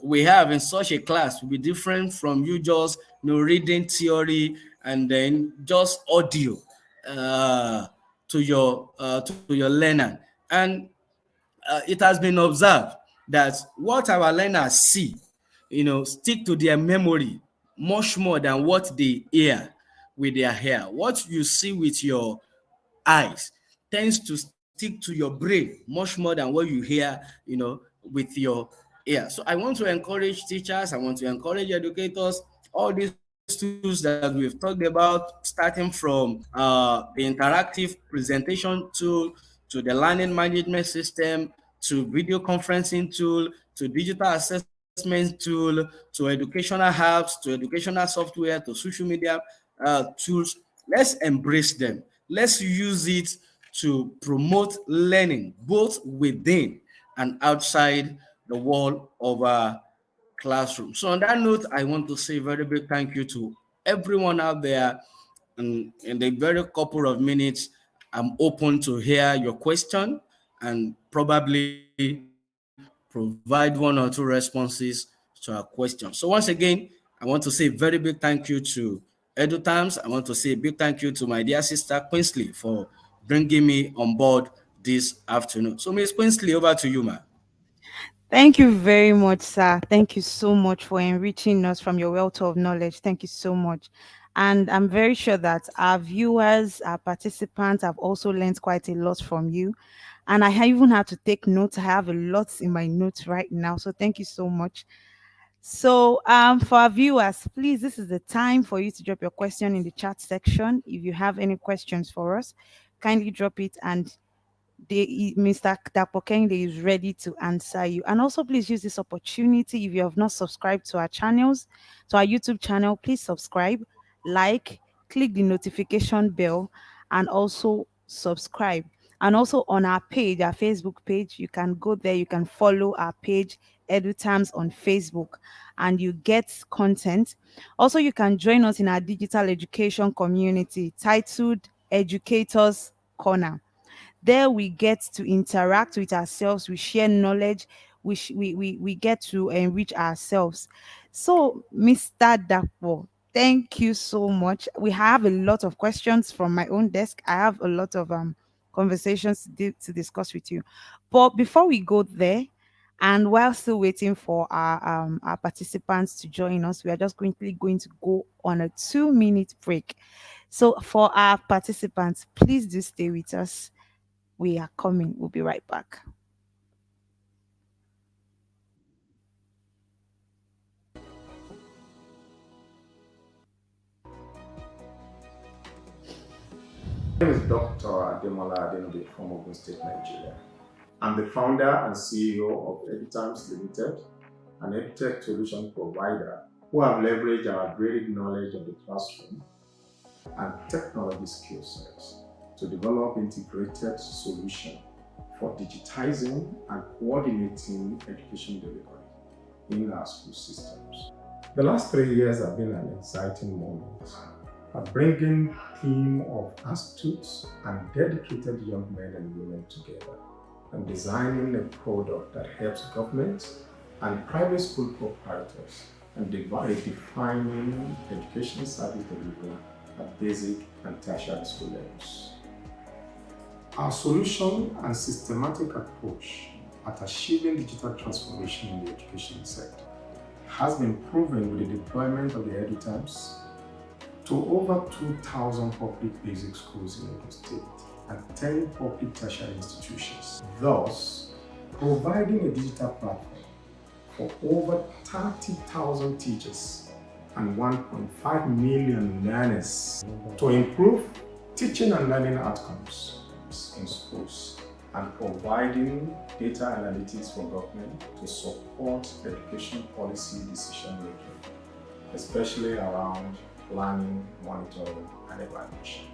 we have in such a class will be different from you just, reading theory and then just audio uh, to your learner. And it has been observed that what our learners see, stick to their memory much more than what they hear with their hair. What you see with your eyes tends to stick to your brain much more than what you hear, with your ear. So I want to encourage teachers, I want to encourage educators, all these tools that we've talked about, starting from the interactive presentation tool, to the learning management system, to video conferencing tool, to digital assessment tool, to educational apps, to educational software, to social media tools. Let's embrace them. Let's use it to promote learning both within and outside the wall of our classroom. So on that note, I want to say a very big thank you to everyone out there. And in the very couple of minutes, I'm open to hear your question and probably provide one or two responses to our question. So once again, I want to say a very big thank you to Edutans. I want to say a big thank you to my dear sister Quinsley for bringing me on board this afternoon. So Miss Quinsley, over to you, ma. Thank you very much, sir. Thank you so much for enriching us from your wealth of knowledge. Thank you so much. And I'm very sure that our viewers, our participants have also learned quite a lot from you. And I even had to take notes. I have a lot in my notes right now. So thank you so much. So, for our viewers, please, this is the time for you to drop your question in the chat section. If you have any questions for us, kindly drop it, and Mr. Dapo Kende is ready to answer you. And also, please use this opportunity. If you have not subscribed to our channels, to our YouTube channel, please subscribe, like, click the notification bell, and also subscribe. And also on our page, our Facebook page, you can go there, you can follow our page, Edutans on Facebook, and you get content. Also, you can join us in our digital education community titled Educators Corner. There we get to interact with ourselves, we share knowledge, we get to enrich ourselves. So, Mr. Dapo, thank you so much. We have a lot of questions from my own desk. I have a lot of conversations to discuss with you. But before we go there, and while still waiting for our participants to join us, we are just quickly going to go on a 2-minute break. So for our participants, please do stay with us. We are coming. We'll be right back. My name is Dr. Ademola Adenobi from Ogun State, Nigeria. I'm the founder and CEO of Edutans Limited, an edtech solution provider who have leveraged our varied knowledge of the classroom and technology skill sets to develop integrated solutions for digitizing and coordinating education delivery in our school systems. The last 3 years have been an exciting moment, bringing a team of astute and dedicated young men and women together and designing a product that helps government and private school proprietors and defining education service delivery at basic and tertiary school levels. Our solution and systematic approach at achieving digital transformation in the education sector has been proven with the deployment of the Edutans to over 2,000 public basic schools in Ogun State and 10 public tertiary institutions, thus providing a digital platform for over 30,000 teachers and 1.5 million learners to improve teaching and learning outcomes in schools and providing data analytics for government to support education policy decision making, especially around planning, monitoring, and evaluation.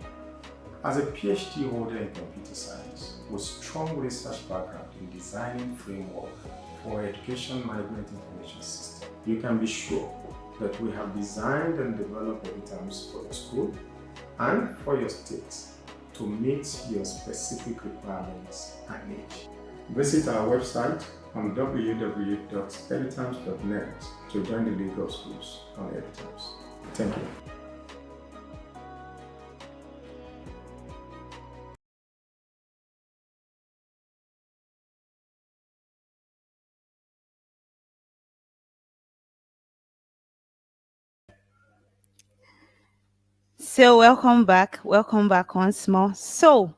As a PhD holder in computer science with strong research background in designing framework for education management information system, you can be sure that we have designed and developed Edutans for your school and for your state to meet your specific requirements and needs. Visit our website on www.edutans.net to join the League of Schools on Edutans. Thank you. So, welcome back. Welcome back once more. So,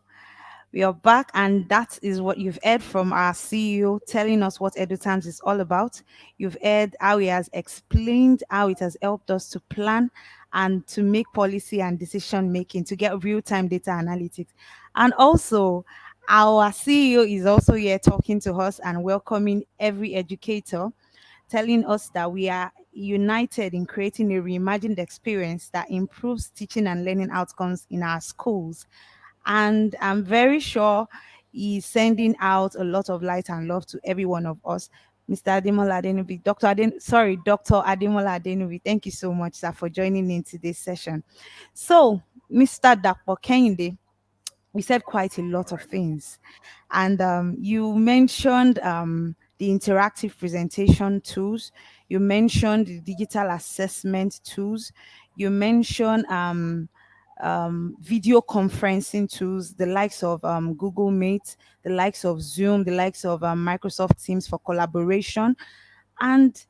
we are back, and that is what you've heard from our CEO telling us what Edutans is all about. You've heard how he has explained how it has helped us to plan and to make policy and decision making to get real time data analytics. And also, our CEO is also here talking to us and welcoming every educator, telling us that we are united in creating a reimagined experience that improves teaching and learning outcomes in our schools. And I'm very sure he's sending out a lot of light and love to every one of us. Mr. Ademola Adenobi, Dr. Ademola Adenobi, thank you so much, sir, for joining in today's session. So, Mr. Dapo Kehinde, we said quite a lot All of right. things. And you mentioned the interactive presentation tools, you mentioned the digital assessment tools, you mentioned video conferencing tools, the likes of Google Meet, the likes of Zoom, the likes of Microsoft Teams for collaboration. And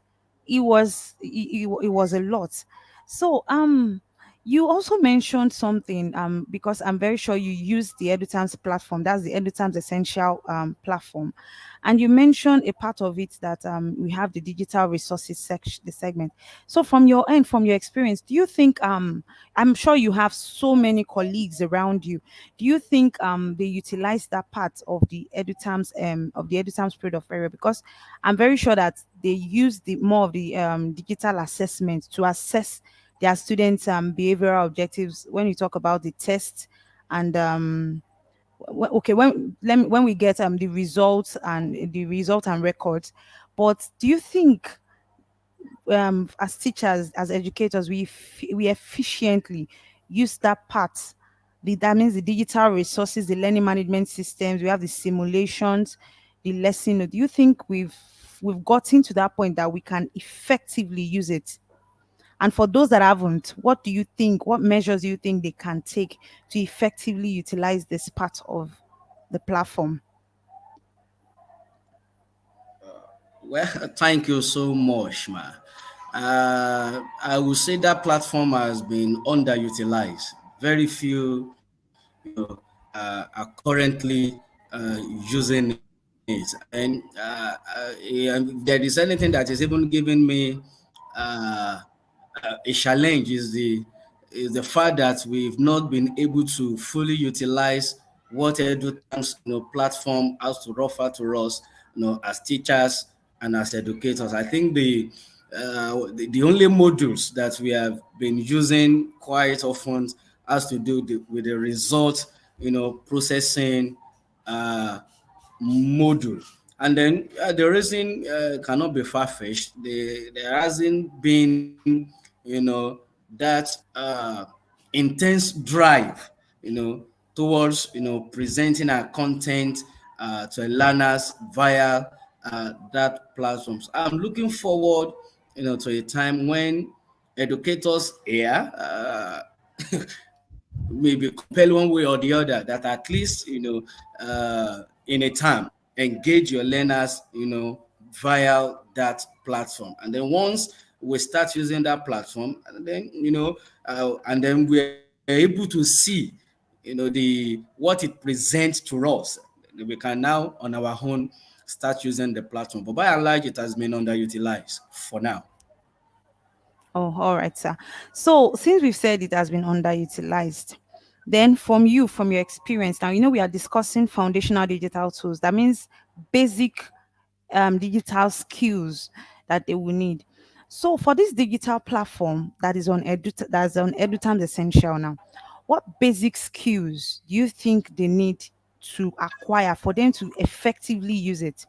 it was a lot. So You also mentioned something, because I'm very sure you use the Edutans platform. That's the Edutans essential platform, and you mentioned a part of it that we have the digital resources section, the segment. So, from your end, from your experience, do you think I'm sure you have so many colleagues around you. Do you think they utilize that part of the Edutans period of area? Because I'm very sure that they use the more of the digital assessment to assess their students' behavioral objectives when you talk about the test and okay, when we get the results and records. But do you think as teachers, as educators, we efficiently use that part, that means the digital resources, the learning management systems, we have the simulations, the lesson note. Do you think we've gotten to that point that we can effectively use it? And for those that haven't, what do you think? What measures do you think they can take to effectively utilize this part of the platform? Well, thank you so much, ma. I would say that platform has been underutilized. Very few, are currently using it. And if there is anything that is even giving me uh, a challenge is the fact that we've not been able to fully utilize what Edutans platform has to offer to us, as teachers and as educators. I think the only modules that we have been using quite often has to do with the result, processing uh, module. And then the reason cannot be far-fetched. There hasn't been, that intense drive, towards, presenting our content to learners via that platforms. I'm looking forward, to a time when educators here maybe compel one way or the other, that at least, in a term, engage your learners, via that platform. And then once we start using that platform, and then, and then we're able to see, the what it presents to us, we can now on our own start using the platform. But by and large, it has been underutilized for now. Oh, all right, sir. So since we've said it has been underutilized, then from your experience, now we are discussing foundational digital tools. That means basic digital skills that they will need. So for this digital platform that's on Edutans Essential now, what basic skills do you think they need to acquire for them to effectively use it?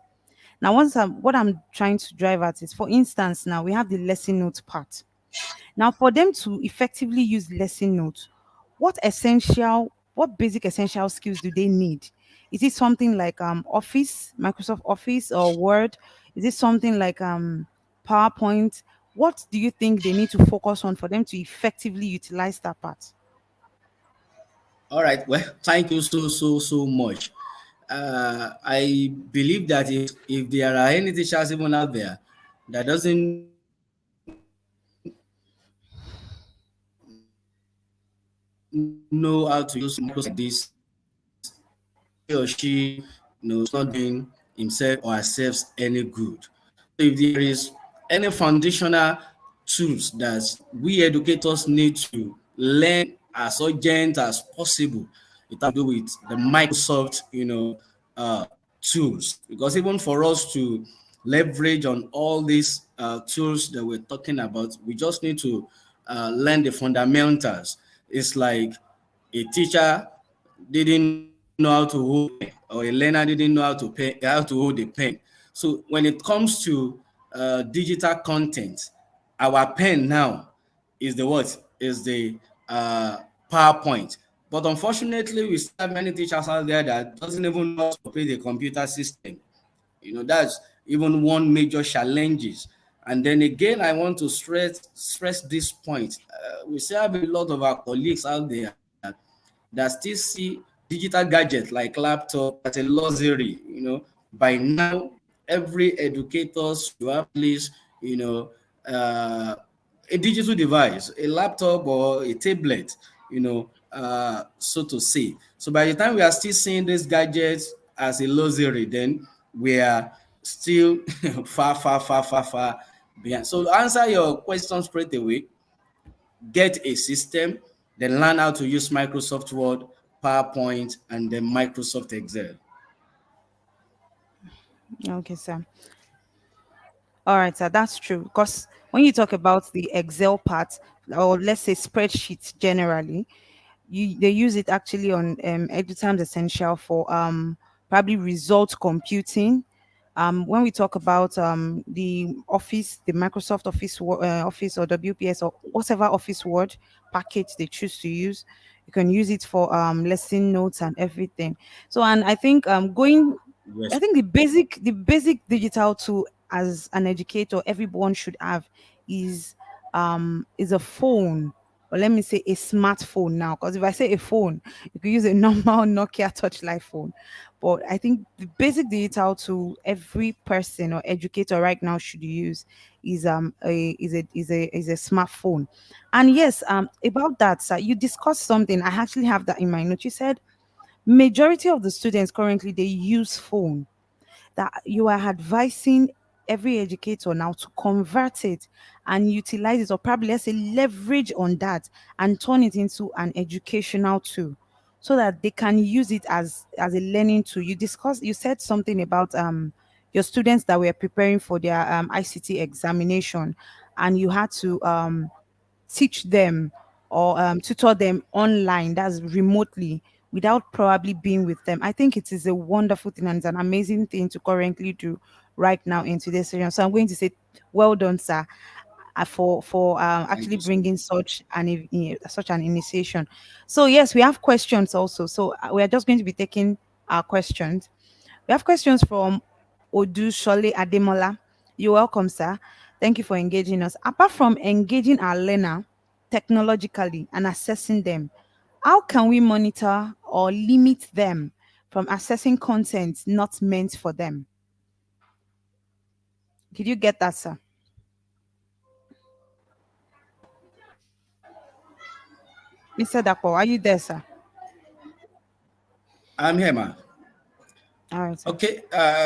Now, what I'm trying to drive at is, for instance, now we have the lesson notes part. Now, for them to effectively use lesson notes, what basic essential skills do they need? Is it something like Office, Microsoft Office or Word? Is it something like PowerPoint? What do you think they need to focus on for them to effectively utilize that part? All right. Well, thank you so much. I believe that if there are any teachers even out there that doesn't know how to use Microsoft Office, like this, he or she, is not doing himself or herself any good. So if there is any foundational tools that we educators need to learn as urgent as possible, it has to do with the Microsoft, tools. Because even for us to leverage on all these tools that we're talking about, we just need to learn the fundamentals. It's like a teacher didn't know how to hold a pen, or a learner didn't know how to hold a pen. So when it comes to digital content, our pen now is the what? Is the PowerPoint. But unfortunately, we still have many teachers out there that doesn't even know how to operate the computer system. That's even one major challenges. And then again, I want to stress this point. We still have a lot of our colleagues out there that still see digital gadgets like laptop as a luxury. By now, every educator should have at least, uh, a digital device, a laptop or a tablet, so to say. So by the time we are still seeing these gadgets as a luxury, then we are still far, far, far, far, far behind. So to answer your question straight away, get a system, then learn how to use Microsoft Word, PowerPoint, and then Microsoft Excel. Okay, sir. All right, sir, that's true. Because when you talk about the Excel part, or let's say spreadsheets generally, they use it actually on Edutans Essential for probably result computing. When we talk about the Office, the Microsoft Office, Office or WPS or whatever Office Word package they choose to use, you can use it for lesson notes and everything. So, and I think going I Yes. think the basic digital tool as an educator everyone should have is a phone, or let me say a smartphone now. Because if I say a phone, you could use a normal Nokia touchlight phone. But I think the basic digital tool every person or educator right now should use is a smartphone. And yes, about that, sir, you discussed something. I actually have that in my note. You said majority of the students currently they use phone, that you are advising every educator now to convert it and utilize it, or probably let's say leverage on that and turn it into an educational tool so that they can use it as a learning tool. You said something about your students that were preparing for their ICT examination, and you had to teach them or tutor them online, that's remotely, without probably being with them. I think it is a wonderful thing and it's an amazing thing to currently do right now in today's session. So I'm going to say, well done, sir, for Thank actually you so bringing much. such an initiation. So yes, we have questions also. So we are just going to be taking our questions. We have questions from Odu Shole Ademola. You're welcome, sir. Thank you for engaging us. Apart from engaging our learner technologically and assessing them, how can we monitor or limit them from accessing content not meant for them? Did you get that, sir? Mr. Dapo, are you there, sir? I'm here, ma. All right, sir. Okay,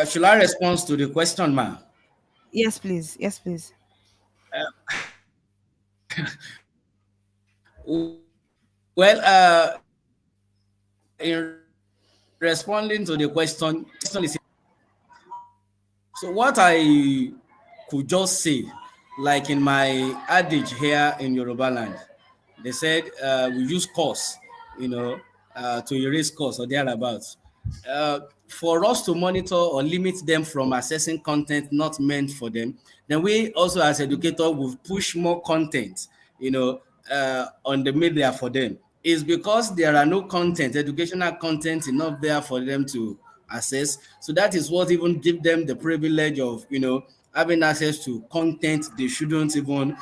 should I respond to the question, ma? Yes, please. Yes, please. Well, in responding to the question is so what I could just say, like in my adage here in Yoruba land, they said we use course, to erase course or thereabouts. For us to monitor or limit them from accessing content not meant for them, then we also as educators will push more content, on the media for them. It's because there are no content, educational content enough there for them to access. So that is what even give them the privilege of, having access to content they shouldn't even,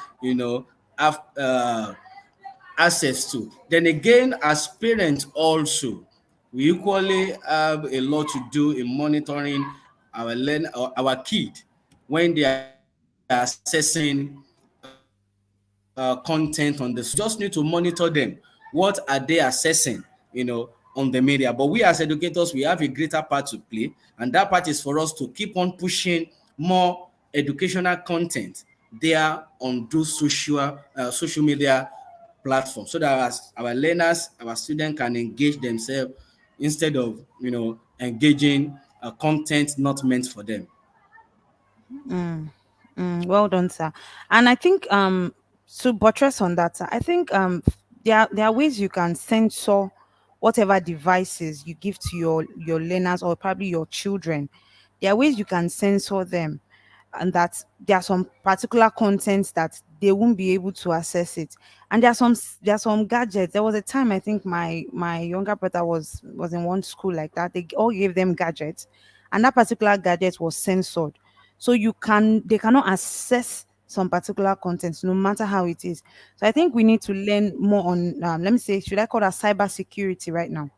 have access to. Then again, as parents also, we equally have a lot to do in monitoring our kid when they are accessing content on the social media. So we just need to monitor them. What are they accessing, on the media? But we as educators, we have a greater part to play, and that part is for us to keep on pushing more educational content there on those social media platforms, so that our learners, our students can engage themselves instead of engaging content not meant for them. Well done, sir. And I think to buttress on that, sir, I think there are ways you can censor whatever devices you give to your learners or probably your children. There are ways you can censor them, and that there are some particular contents that they won't be able to access it. And there are some gadgets. There was a time I think my younger brother was in one school like that. They all gave them gadgets, and that particular gadget was censored, so they cannot access some particular content no matter how it is. So I think we need to learn more on let me say, should I call that cyber security right now,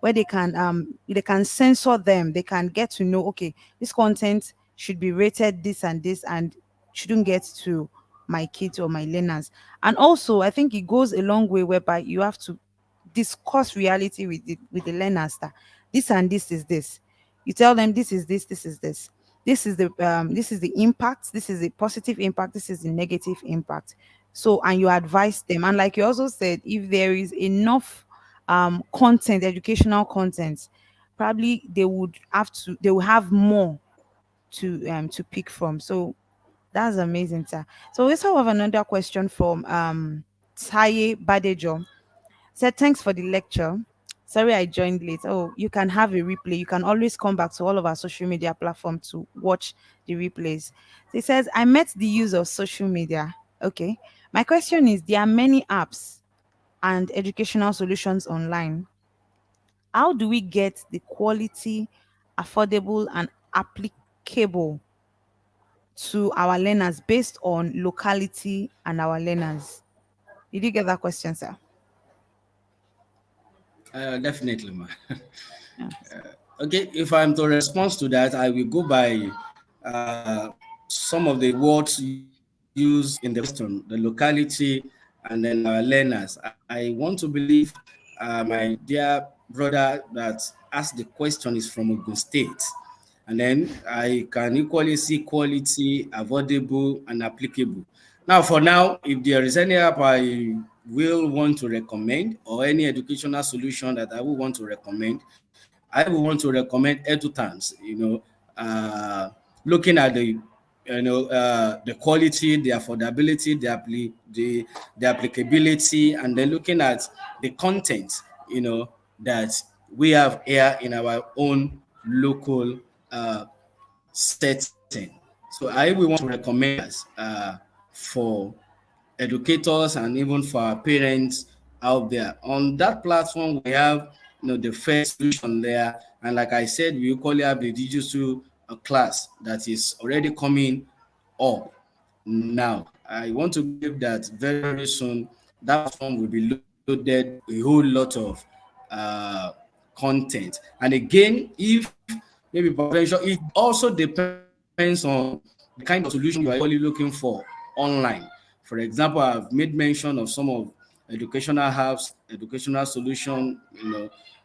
where they can censor them. They can get to know, okay, this content should be rated this and this and shouldn't get to my kids or my learners. And also, I think it goes a long way whereby you have to discuss reality with the learners that this and this is this. You tell them this is this, this is this. This is the impact, this is the positive impact, this is the negative impact. So, and you advise them. And like you also said, if there is enough content, educational content, probably they will have more to pick from. So that's amazing, sir. So we also have another question from Taye Badejo. Said thanks for the lecture. Sorry I joined late. Oh, you can have a replay. You can always come back to all of our social media platforms to watch the replays. So he says, I met the use of social media. Okay. My question is, there are many apps and educational solutions online. How do we get the quality, affordable, and applicable to our learners based on locality and our learners? Did you get that question, sir? Definitely, ma. Yeah. Okay, if I'm to respond to that, I will go by some of the words used in the question, the locality, and then our learners. I want to believe, my dear brother that asked the question is from Ogun State. And then I can equally see quality, affordable, and applicable. Now, for now, if there is any app I will want to recommend or any educational solution that I will want to recommend, I will want to recommend Edutans. Looking at the quality, the affordability, the applicability, and then looking at the content, that we have here in our own local setting. So I will want to recommend us for educators and even for our parents out there. On that platform, we have the first solution there, and like I said, we equally have the digital class that is already coming up now. I want to believe that very very soon that platform will be loaded a whole lot of uh, content. And again, if maybe potential, it also depends on the kind of solution you are actually looking for online. For example, I've made mention of some of educational apps, educational solution,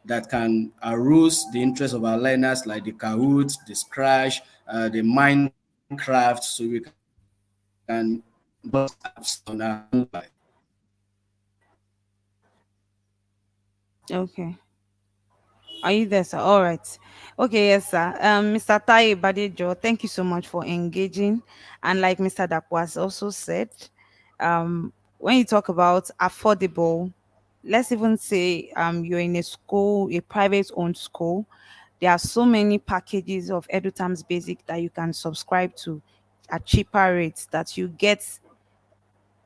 that can arouse the interest of our learners, like the Kahoot, the Scratch, the Minecraft, so we can download those apps on our mobile. Okay. Are you there, sir? All right. Okay, yes, sir. Mr. Tai Badejo, thank you so much for engaging. And like Mr. Dakwas also said, when you talk about affordable, let's even say you're in a school, a private owned school, there are so many packages of Edutams Basic that you can subscribe to at cheaper rates that you get.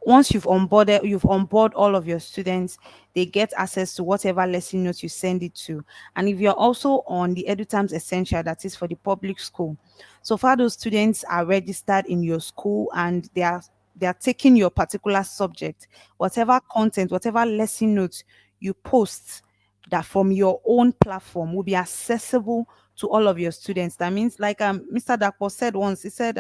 Once you've onboard all of your students, they get access to whatever lesson notes you send it to. And if you're also on the Edutimes Essential, that is for the public school, so far those students are registered in your school and they are taking your particular subject, whatever content, whatever lesson notes you post that from your own platform will be accessible to all of your students. That means, like Mr. Dakpo said once, he said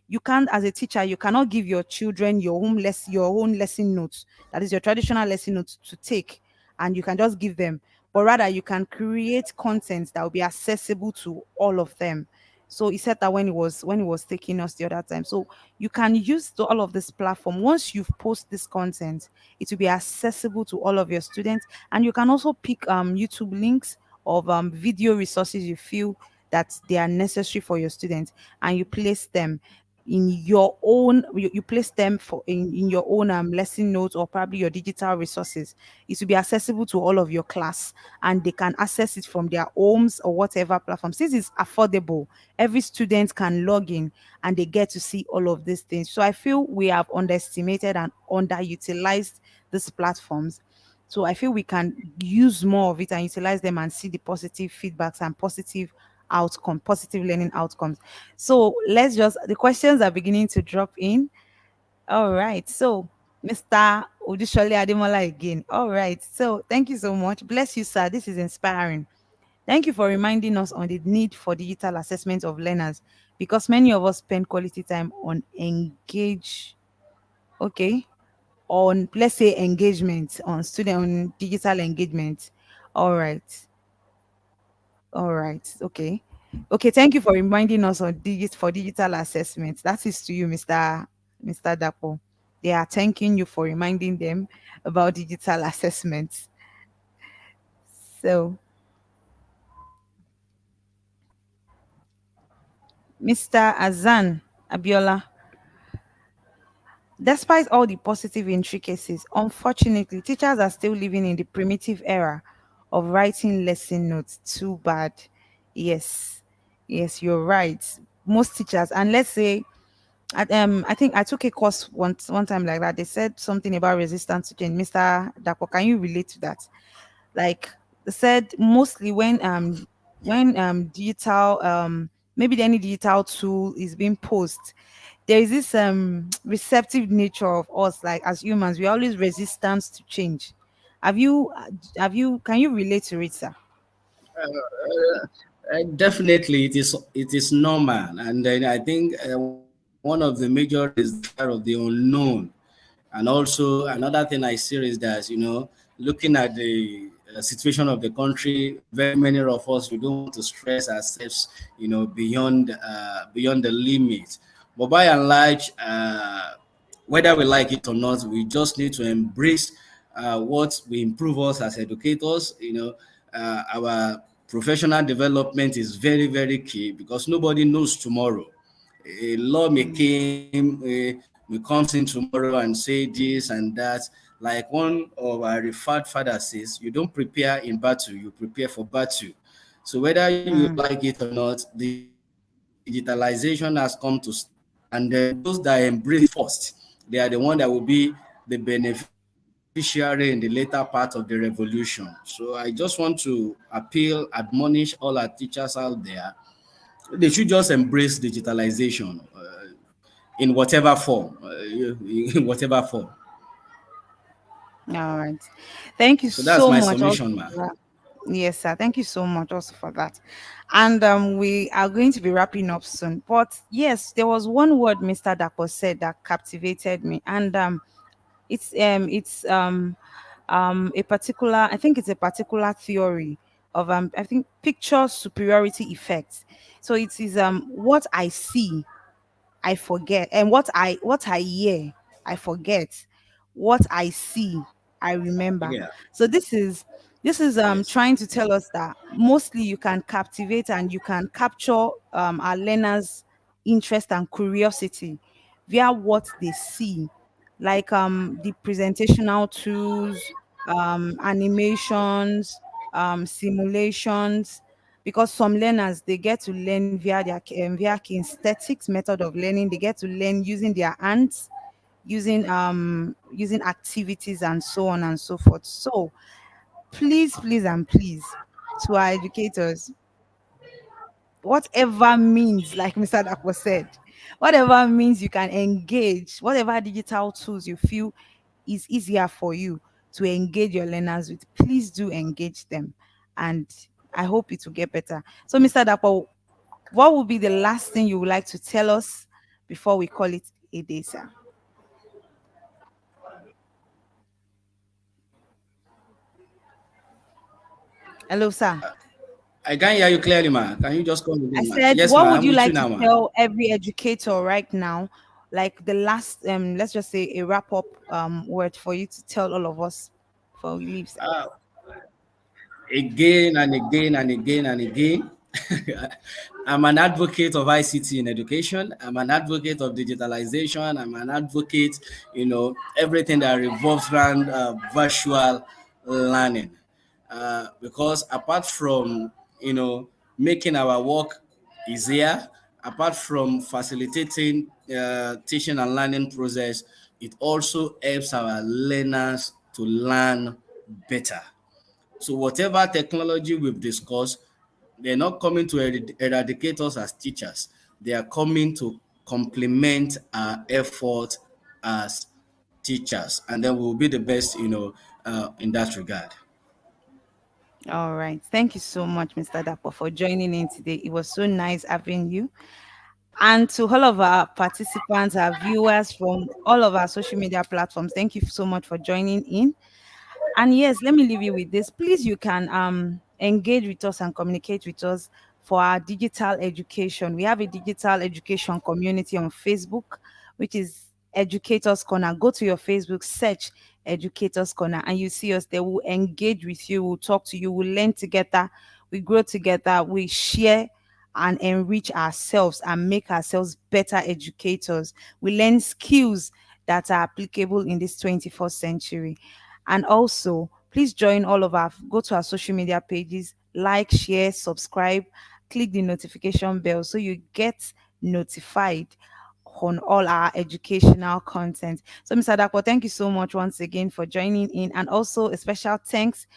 you can't, as a teacher, you cannot give your children your own lesson notes, that is your traditional lesson notes to take, and you can just give them, but rather you can create content that will be accessible to all of them. So he said that when he was taking us the other time. So you can use all of this platform. Once you've posted this content, it will be accessible to all of your students, and you can also pick YouTube links of video resources you feel that they are necessary for your students, and you place them in your own you place them in your own lesson notes, or probably your digital resources. It will be accessible to all of your class, and they can access it from their homes or whatever platform. Since it's affordable, every student can log in and they get to see all of these things. So I feel we have underestimated and underutilized these platforms. So I feel we can use more of it and utilize them and see the positive feedbacks and positive learning outcomes. So the questions are beginning to drop in. All right. So Mr. Odishole Ademola again. All right. So thank you so much. Bless you, sir. This is inspiring. Thank you for reminding us on the need for digital assessment of learners, because many of us spend quality time on engage. Okay. On, let's say, engagement, on student, on digital engagement. All right. All right. Okay. Okay. Thank you for reminding us on for digital assessment. That is to you, Mr. Dapo. They are thanking you for reminding them about digital assessments. So, Mr. Azan Abiola, despite all the positive intricacies, unfortunately, teachers are still living in the primitive era of writing lesson notes. Too bad. Yes, yes, you're right. Most teachers, and let's say, I think I took a course one time like that. They said something about resistance to change. Mr. Dapo, can you relate to that? Like, they said mostly when digital maybe any digital tool is being posted, there is this receptive nature of us, like as humans we're always resistant to change. Have you can you relate to it, sir? Definitely, it is normal, and then I think one of the major reasons is the fear of the unknown. And also another thing I see is that, looking at the situation of the country, very many of us, we don't want to stress ourselves, beyond the limit. But by and large, whether we like it or not, we just need to embrace what will improve us as educators. Our professional development is very, very key because nobody knows tomorrow. A law may comes in tomorrow and say this and that. Like one of our referred fathers says, you don't prepare in battle, you prepare for battle. So whether you Mm, like it or not, digitalization has come to stay. And then those that embrace it first, they are the one that will be the beneficiary in the later part of the revolution. So I just want to appeal, admonish all our teachers out there. They should just embrace digitalization in whatever form, in whatever form. all right, thank you So that's so my much also submission, for ma. that. Yes, sir, thank you so much also for that. And we are going to be wrapping up soon, but yes, there was one word Mr. Dapo said that captivated me, and it's a particular, I think it's a particular theory of I think picture superiority effect. So it is what I see I forget, and what I hear I forget, what I see I remember. Yeah. So this is Yes. trying to tell us that mostly you can captivate and you can capture our learners interest and curiosity via what they see, like the presentational tools, animations, simulations, because some learners they get to learn via kinesthetics method of learning. They get to learn using their hands, using activities and so on and so forth. So please, please, and please, to our educators, whatever means, like Mr. Dapo said, whatever means you can engage, whatever digital tools you feel is easier for you to engage your learners with, please do engage them. And I hope it will get better. So, Mr. Dapo, what would be the last thing you would like to tell us before we call it a day, sir? Hello, sir. I can't hear you clearly, ma. Can you just come I again, ma? said, Yes, ma. what would I'm you with you like to now, ma. tell every educator right now? Like the last, let's just say a wrap up word for you to tell all of us before we leave, sir. Uh, Again and again and again and again. I'm an advocate of ICT in education. I'm an advocate of digitalization. I'm an advocate, everything that revolves around virtual learning. Because apart from, making our work easier, apart from facilitating teaching and learning process, it also helps our learners to learn better. So whatever technology we've discussed, they're not coming to eradicate us as teachers. They are coming to complement our effort as teachers, and then we'll be the best, in that regard. All right. Thank you so much, Mr. Dapo, for joining in today. It was so nice having you. And to all of our participants, our viewers from all of our social media platforms, thank you so much for joining in. And yes, let me leave you with this. Please, you can engage with us and communicate with us for our digital education. We have a digital education community on Facebook, which is Educators Corner. Go to your Facebook, search Educators Corner, and you see us there. We'll engage with you, we'll talk to you, we'll learn together, we grow together, we share and enrich ourselves and make ourselves better educators. We learn skills that are applicable in this 21st century. And also, please join all of our, go to our social media pages, like, share, subscribe, click the notification bell so you get notified on all our educational content. So, Mr. Dako, thank you so much once again for joining in. And also, a special thanks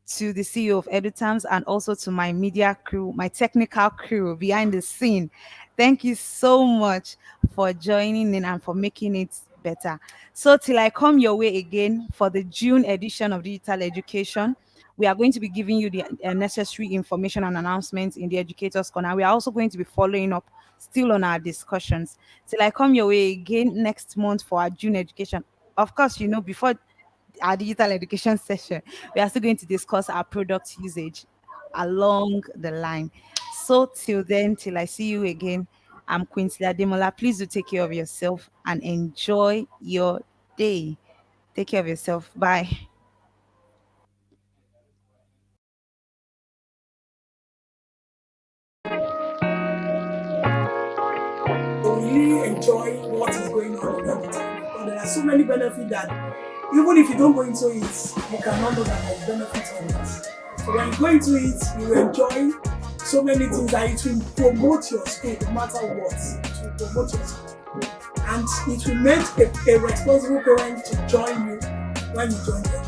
to the CEO of Edutans and also to my media crew, my technical crew behind the scene. Thank you so much for joining in and for making it better. So, till I come your way again for the June edition of Digital Education, we are going to be giving you the necessary information and announcements in the Educators Corner. We are also going to be following up still on our discussions. Till I come your way again next month for our June education. Of course, you know, before our digital education session, we are still going to discuss our product usage along the line. So till then, till I see you again, I'm Quincy Ademola. Please do take care of yourself and enjoy your day. Take care of yourself. Bye. Really enjoy what is going on in the time. Because there are so many benefits that even if you don't go into it, you cannot know that there's benefits on it. So when you go into it, you will enjoy so many things that it will promote your school no matter what. It will promote your school. And it will make a responsible parent to join you when you join them.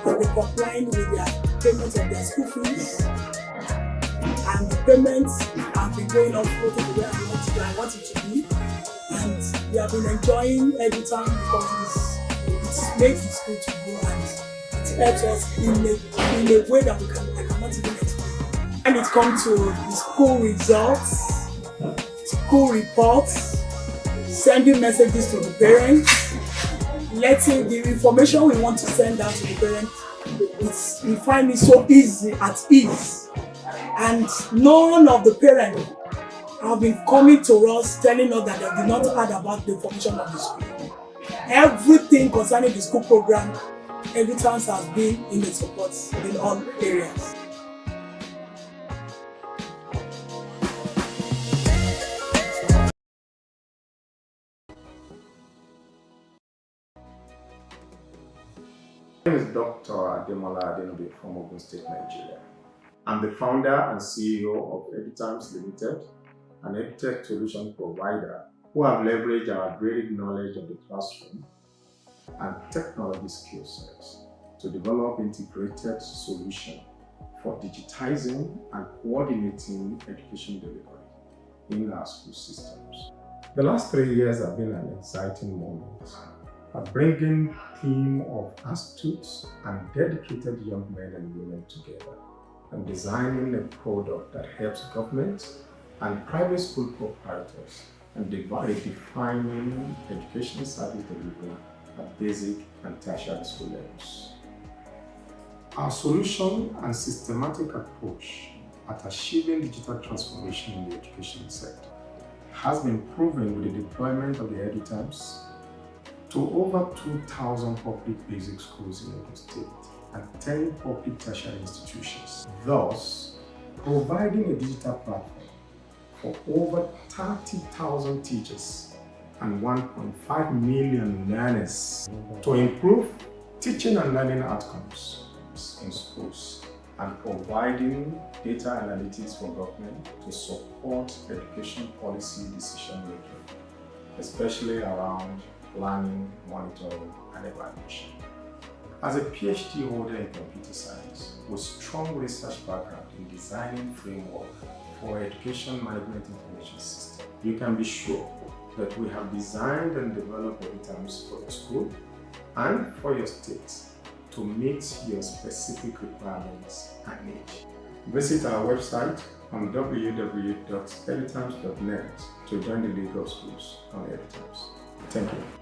They'll be complying with their payment of their school fees, and the payments have been going up to the way I want it to be. And we have been enjoying every time because it makes the school to grow and it helps us in a way that I cannot even explain. When it comes to the school results, school reports, sending messages to the parents, letting the information we want to send out to the parents, we find it so easy at ease. And none of the parents have been coming to us telling us that they did not heard about the information of the school. Everything concerning the school program, Edutans has been in the support in all areas. My name is Dr. Ademola Adenobe from Ogun State, Nigeria. I'm the founder and CEO of Edutans Limited, an edtech solution provider who have leveraged our great knowledge of the classroom and technology skill sets to develop integrated solutions for digitizing and coordinating education delivery in our school systems. The last 3 years have been an exciting moment, bringing a team of astute and dedicated young men and women together and designing a product that helps government and private school proprietors and defining education service delivery at basic and tertiary school levels. Our solution and systematic approach at achieving digital transformation in the education sector has been proven with the deployment of the Edutans to over 2,000 public basic schools in Ogun State and 10 public tertiary institutions, thus providing a digital platform for over 30,000 teachers and 1.5 million learners to improve teaching and learning outcomes in schools and providing data analytics for government to support education policy decision making, especially around planning, monitoring, and evaluation. As a PhD holder in computer science with strong research background in designing framework for education management information system, you can be sure that we have designed and developed Edutans for your school and for your state to meet your specific requirements and needs. Visit our website on www.edutans.net to join the League of Schools on Edutans. Thank you.